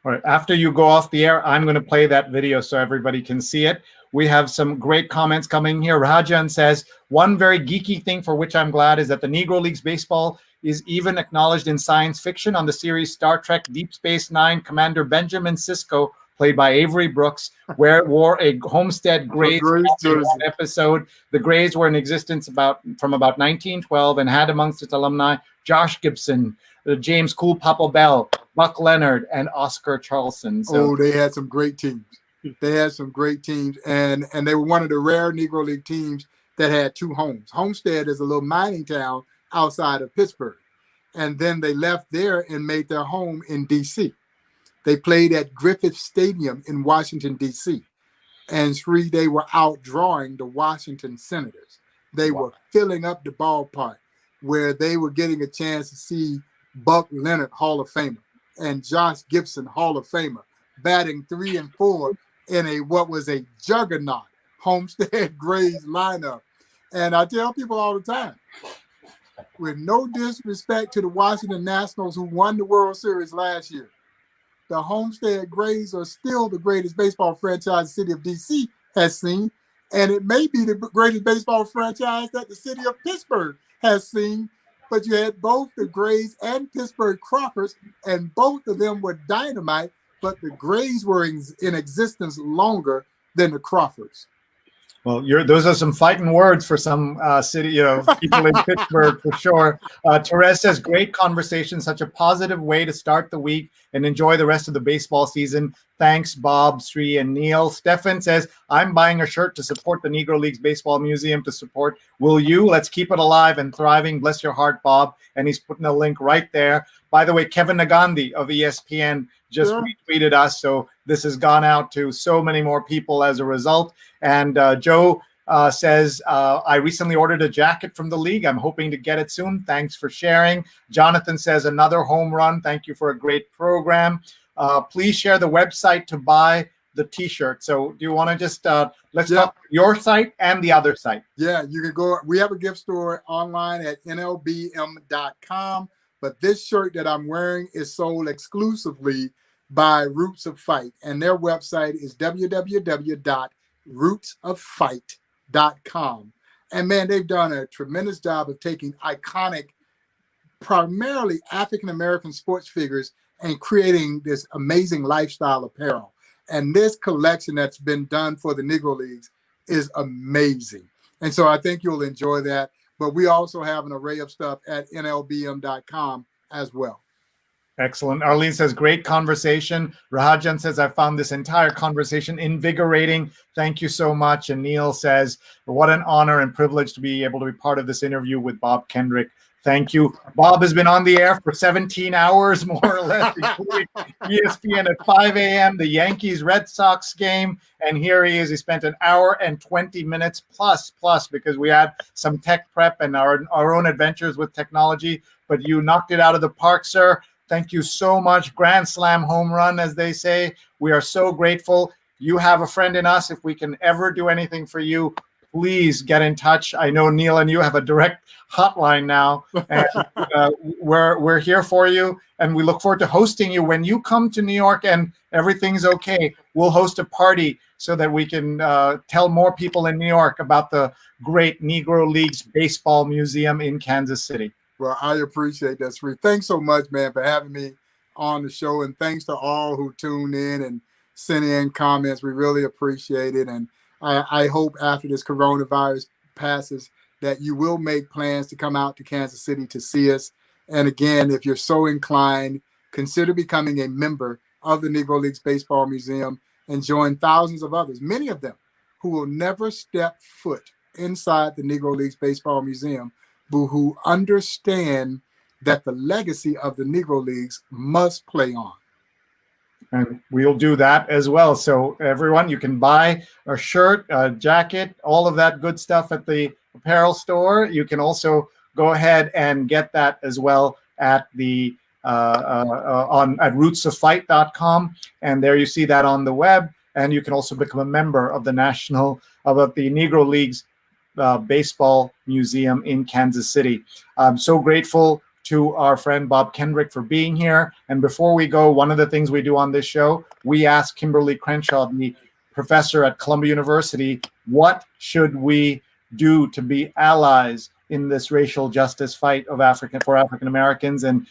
All right. After you go off the air, I'm going to play that video so everybody can see it. We have some great comments coming here. Rajan says, one very geeky thing for which I'm glad is that the Negro Leagues Baseball is even acknowledged in science fiction on the series Star Trek Deep Space Nine. Commander Benjamin Sisko, played by Avery Brooks, wore a Homestead Grays episode. The Grays were in existence from about 1912 and had amongst its alumni Josh Gibson, James Cool Papa Bell, Buck Leonard, and Oscar Charleston. So, they had some great teams. They had some great teams, and they were one of the rare Negro League teams that had two homes. Homestead is a little mining town outside of Pittsburgh, and then they left there and made their home in D.C. They played at Griffith Stadium in Washington, D.C., and they were outdrawing the Washington Senators. They were filling up the ballpark where they were getting a chance to see Buck Leonard, Hall of Famer, and Josh Gibson, Hall of Famer, batting 3 and 4 in what was a juggernaut Homestead Grays lineup. And I tell people all the time, with no disrespect to the Washington Nationals who won the World Series last year, the Homestead Grays are still the greatest baseball franchise the city of D.C. has seen, and it may be the greatest baseball franchise that the city of Pittsburgh has seen. But you had both the Grays and Pittsburgh Crockers, and both of them were dynamite, but the Grays were in existence longer than the Crockers. Well, those are some fighting words for some city, people in Pittsburgh for sure. Therese says, great conversation, such a positive way to start the week and enjoy the rest of the baseball season. Thanks, Bob, Sree, and Neil. Stefan says, I'm buying a shirt to support the Negro Leagues Baseball Museum to support. Will you? Let's keep it alive and thriving. Bless your heart, Bob. And he's putting a link right there. By the way, Kevin Nagandi of ESPN just retweeted us. So this has gone out to so many more people as a result. And Joe says, I recently ordered a jacket from the league. I'm hoping to get it soon. Thanks for sharing. Jonathan says, another home run. Thank you for a great program. Please share the website to buy the T-shirt. So do you want to just, let's talk your site and the other site. Yeah, you can go. We have a gift store online at nlbm.com. But this shirt that I'm wearing is sold exclusively by Roots of Fight. And their website is www.rootsoffight.com. And man, they've done a tremendous job of taking iconic, primarily African-American sports figures and creating this amazing lifestyle apparel. And this collection that's been done for the Negro Leagues is amazing. And so I think you'll enjoy that. But we also have an array of stuff at nlbm.com as well. Excellent. Arlene says, great conversation. Rahajan says, I found this entire conversation invigorating. Thank you so much. And Neil says, what an honor and privilege to be able to be part of this interview with Bob Kendrick. Thank you. Bob has been on the air for 17 hours, more or less, including ESPN at 5 a.m., the Yankees-Red Sox game. And here he is. He spent an hour and 20 minutes plus, because we had some tech prep and our own adventures with technology. But you knocked it out of the park, sir. Thank you so much. Grand slam home run, as they say. We are so grateful. You have a friend in us. If we can ever do anything for you, please get in touch. I know Neil and you have a direct hotline now, and we're here for you. And we look forward to hosting you when you come to New York and everything's okay. We'll host a party so that we can tell more people in New York about the great Negro Leagues Baseball Museum in Kansas City. Well, I appreciate that, Sree. Thanks so much, man, for having me on the show. And thanks to all who tuned in and sent in comments. We really appreciate it. And I hope after this coronavirus passes that you will make plans to come out to Kansas City to see us. And again, if you're so inclined, consider becoming a member of the Negro Leagues Baseball Museum and join thousands of others, many of them who will never step foot inside the Negro Leagues Baseball Museum, but who understand that the legacy of the Negro Leagues must play on. And we'll do that as well. So everyone, you can buy a shirt, a jacket, all of that good stuff at the apparel store. You can also go ahead and get that as well at the at rootsoffight.com. And there you see that on the web. And you can also become a member of the Negro Leagues Baseball Museum in Kansas City. I'm so grateful to our friend Bob Kendrick for being here. And before we go, one of the things we do on this show, we ask Kimberly Crenshaw, the professor at Columbia University, what should we do to be allies in this racial justice fight of for African Americans? And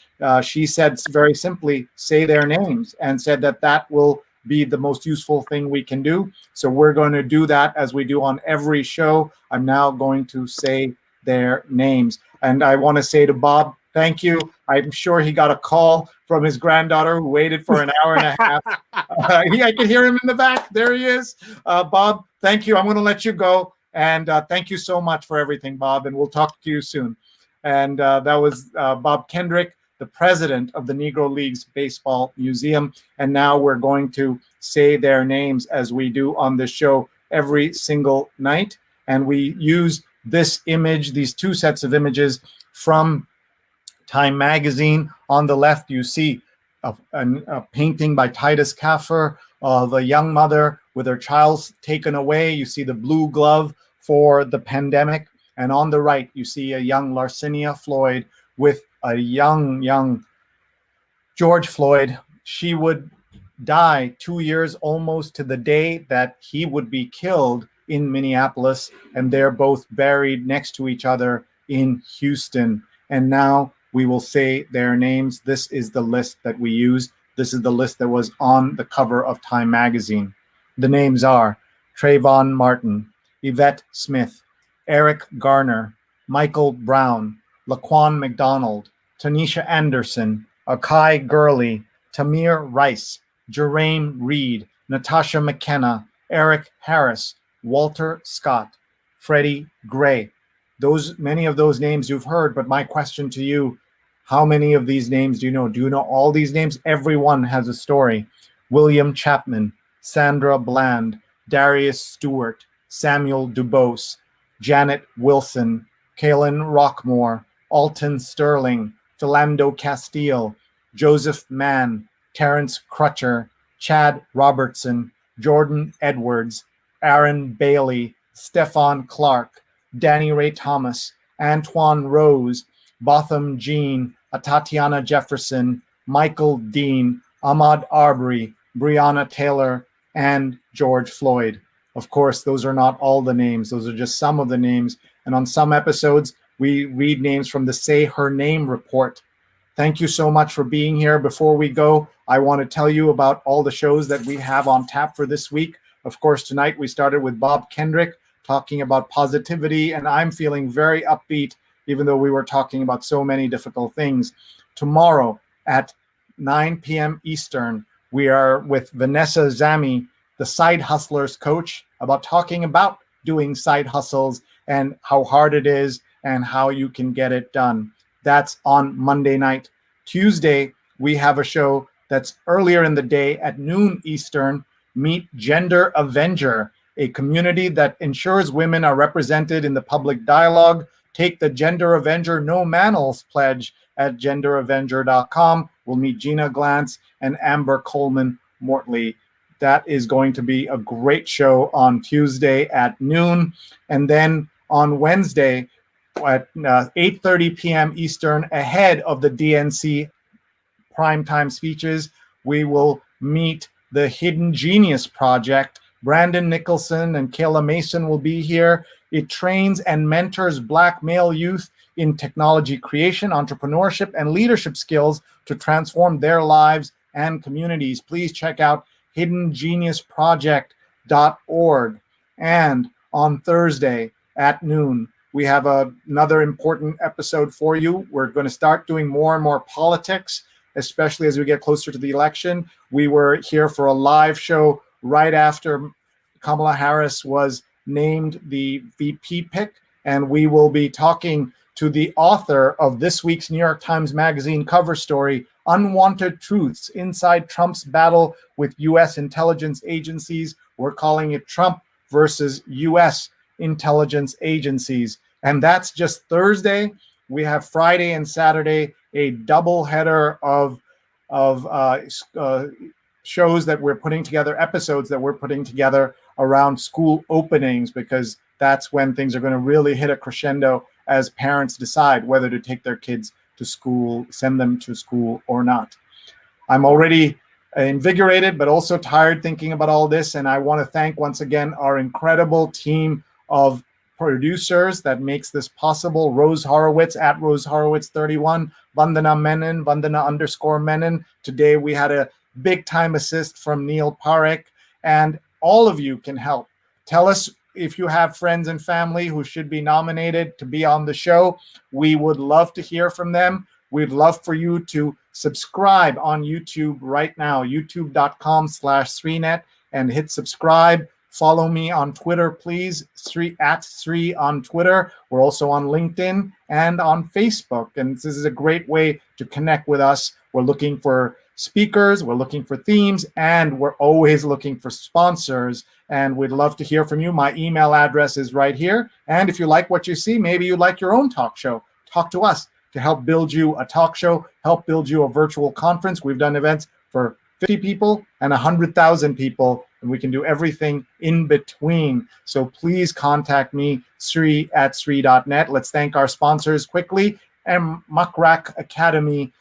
she said very simply, say their names, and said that will be the most useful thing we can do. So we're going to do that as we do on every show. I'm now going to say their names. And I want to say to Bob, thank you. I'm sure he got a call from his granddaughter who waited for an hour and a half. I can hear him in the back. There he is. Bob, thank you. I'm going to let you go. And thank you so much for everything, Bob. And we'll talk to you soon. And that was Bob Kendrick, the president of the Negro Leagues Baseball Museum. And now we're going to say their names as we do on this show every single night. And we use this image, these two sets of images from Time magazine. On the left, you see a painting by Titus Kaffer of a young mother with her child taken away. You see the blue glove for the pandemic. And on the right, you see a young Larcinia Floyd with a young George Floyd. She would die 2 years almost to the day that he would be killed in Minneapolis. And they're both buried next to each other in Houston. And now we will say their names. This is the list that we use. This is the list that was on the cover of Time magazine. The names are Trayvon Martin, Yvette Smith, Eric Garner, Michael Brown, Laquan McDonald, Tanisha Anderson, Akai Gurley, Tamir Rice, Jerame Reed, Natasha McKenna, Eric Harris, Walter Scott, Freddie Gray. Many of those names you've heard, but my question to you, how many of these names do you know? Do you know all these names? Everyone has a story. William Chapman, Sandra Bland, Darius Stewart, Samuel Dubose, Janet Wilson, Kalen Rockmore, Alton Sterling, Philando Castile, Joseph Mann, Terrence Crutcher, Chad Robertson, Jordan Edwards, Aaron Bailey, Stephon Clark, Danny Ray Thomas, Antoine Rose, Botham Jean, Tatiana Jefferson, Michael Dean, Ahmaud Arbery, Breonna Taylor, and George Floyd. Of course, those are not all the names. Those are just some of the names. And on some episodes, we read names from the Say Her Name report. Thank you so much for being here. Before we go, I want to tell you about all the shows that we have on tap for this week. Of course, tonight we started with Bob Kendrick talking about positivity, and I'm feeling very upbeat, even though we were talking about so many difficult things. Tomorrow at 9 p.m. Eastern. We are with Vanessa Zami, the Side Hustlers coach, talking about doing side hustles and how hard it is and how you can get it done. That's on Monday night. Tuesday, we have a show that's earlier in the day at noon Eastern. Meet Gender Avenger, a community that ensures women are represented in the public dialogue. Take the Gender Avenger No Manels pledge at genderavenger.com. We'll meet Gina Glantz and Amber Coleman Mortley. That is going to be a great show on Tuesday at noon. And then on Wednesday at 8:30 p.m. Eastern, ahead of the DNC primetime speeches, we will meet the Hidden Genius Project. Brandon Nicholson and Kayla Mason will be here. It trains and mentors Black male youth in technology creation, entrepreneurship, and leadership skills to transform their lives and communities. Please check out hiddengeniusproject.org. And on Thursday at noon, we have another important episode for you. We're going to start doing more and more politics, especially as we get closer to the election. We were here for a live show right after Kamala Harris was named the VP pick, and we will be talking to the author of this week's New York Times Magazine cover story, Unwanted Truths Inside Trump's Battle with U.S. Intelligence Agencies. We're calling it Trump versus U.S. Intelligence Agencies. And that's just Thursday. We have Friday and Saturday, a double header of shows that we're putting together, episodes that we're putting together around school openings, because that's when things are going to really hit a crescendo as parents decide whether to take their kids to school, send them to school or not. I'm already invigorated, but also tired thinking about all this. And I want to thank once again our incredible team of producers that makes this possible. Rose Horowitz at Rose Horowitz 31, Vandana Menon, Vandana_Menon. Today we had a big time assist from Neil Parekh, and all of you can help. Tell us if you have friends and family who should be nominated to be on the show. We would love to hear from them. We'd love for you to subscribe on YouTube right now, youtube.com/SreeNet, and hit subscribe. Follow me on Twitter, please, at Sree on Twitter. We're also on LinkedIn and on Facebook. And this is a great way to connect with us. We're looking for speakers, we're looking for themes, and we're always looking for sponsors. And we'd love to hear from you. My email address is right here. And if you like what you see, maybe you'd like your own talk show. Talk to us to help build you a talk show, help build you a virtual conference. We've done events for 50 people and 100,000 people, and we can do everything in between. So please contact me, Sree at Sree.net. Let's thank our sponsors quickly. Mukrak Academy,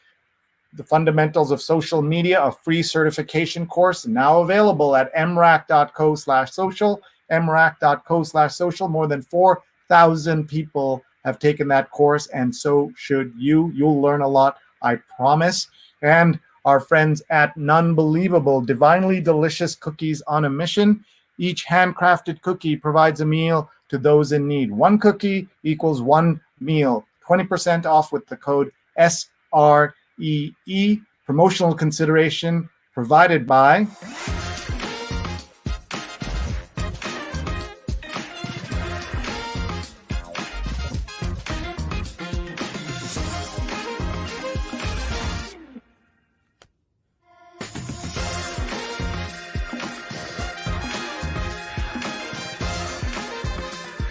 the Fundamentals of Social Media, a free certification course now available at mrac.co/social, mrac.co/social. More than 4,000 people have taken that course, and so should you. You'll learn a lot, I promise. And our friends at Nunbelievable, divinely delicious cookies on a mission. Each handcrafted cookie provides a meal to those in need. One cookie equals one meal. 20% off with the code SREE. Promotional consideration provided by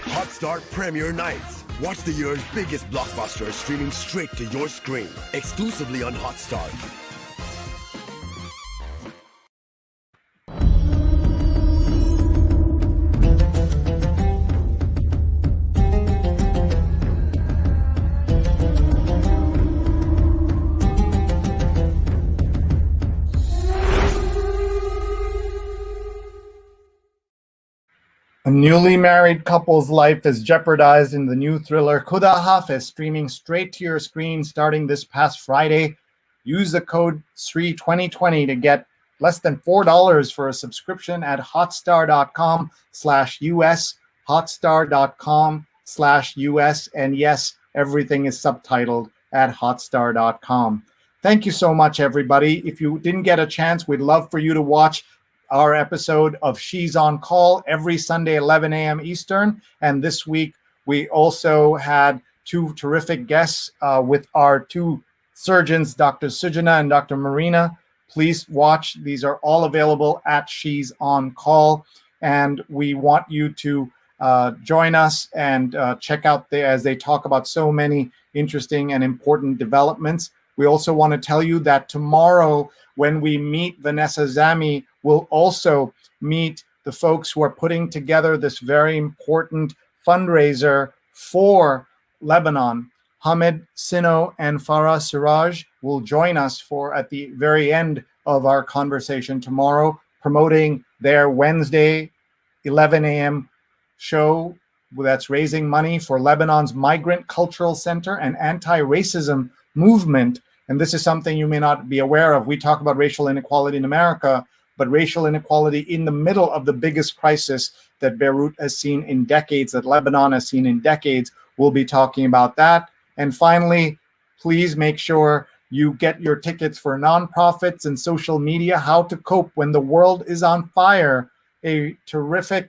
Hotstar Premiere Nights. Watch the year's biggest blockbusters streaming straight to your screen, exclusively on Hotstar. A newly married couple's life is jeopardized in the new thriller Khuda Hafiz, streaming straight to your screen starting this past Friday. Use the code SREE2020 to get less than $4 for a subscription at hotstar.com/US, hotstar.com/US. And yes, everything is subtitled at hotstar.com. Thank you so much, everybody. If you didn't get a chance, we'd love for you to watch our episode of She's on Call every Sunday, 11 a.m. Eastern. And this week, we also had two terrific guests with our two surgeons, Dr. Sujana and Dr. Marina. Please watch. These are all available at She's on Call. And we want you to join us and check out as they talk about so many interesting and important developments. We also want to tell you that tomorrow, when we meet Vanessa Zami, we'll also meet the folks who are putting together this very important fundraiser for Lebanon. Hamid Sino and Farah Siraj will join us at the very end of our conversation tomorrow, promoting their Wednesday 11 a.m. show that's raising money for Lebanon's Migrant Cultural Center and anti-racism movement. And this is something you may not be aware of. We talk about racial inequality in America, but racial inequality in the middle of the biggest crisis that Beirut has seen in decades, that Lebanon has seen in decades. We'll be talking about that. And finally, please make sure you get your tickets for nonprofits and social media, How to Cope When the World is on Fire, a terrific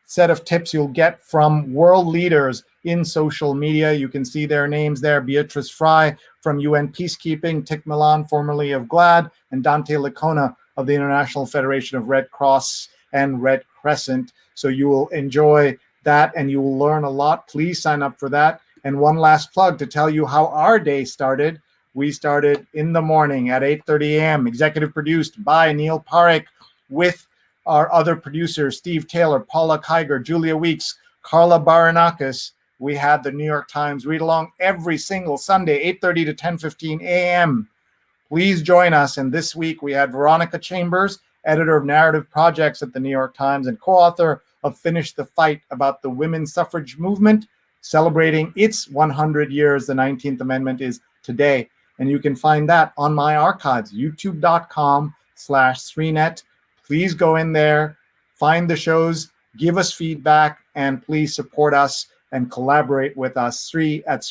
set of tips you'll get from world leaders in social media. You can see their names there: Beatrice Fry from UN Peacekeeping, Tik Milan, formerly of GLAD, and Dante Licona of the International Federation of Red Cross and Red Crescent. So you will enjoy that and you will learn a lot. Please sign up for that. And one last plug to tell you how our day started. We started in the morning at 8:30 a.m., executive produced by Neil Parrik, with our other producers, Steve Taylor, Paula Kiger, Julia Weeks, Carla Baranakis. We had the New York Times read along every single Sunday, 8:30 to 10:15 a.m. Please join us. And this week we had Veronica Chambers, editor of narrative projects at the New York Times and co-author of Finish the Fight, about the women's suffrage movement, celebrating its 100 years. The 19th Amendment is today. And you can find that on my archives, youtube.com/SreeNet. Please go in there, find the shows, give us feedback, and please support us and collaborate with us. Sree at Sree.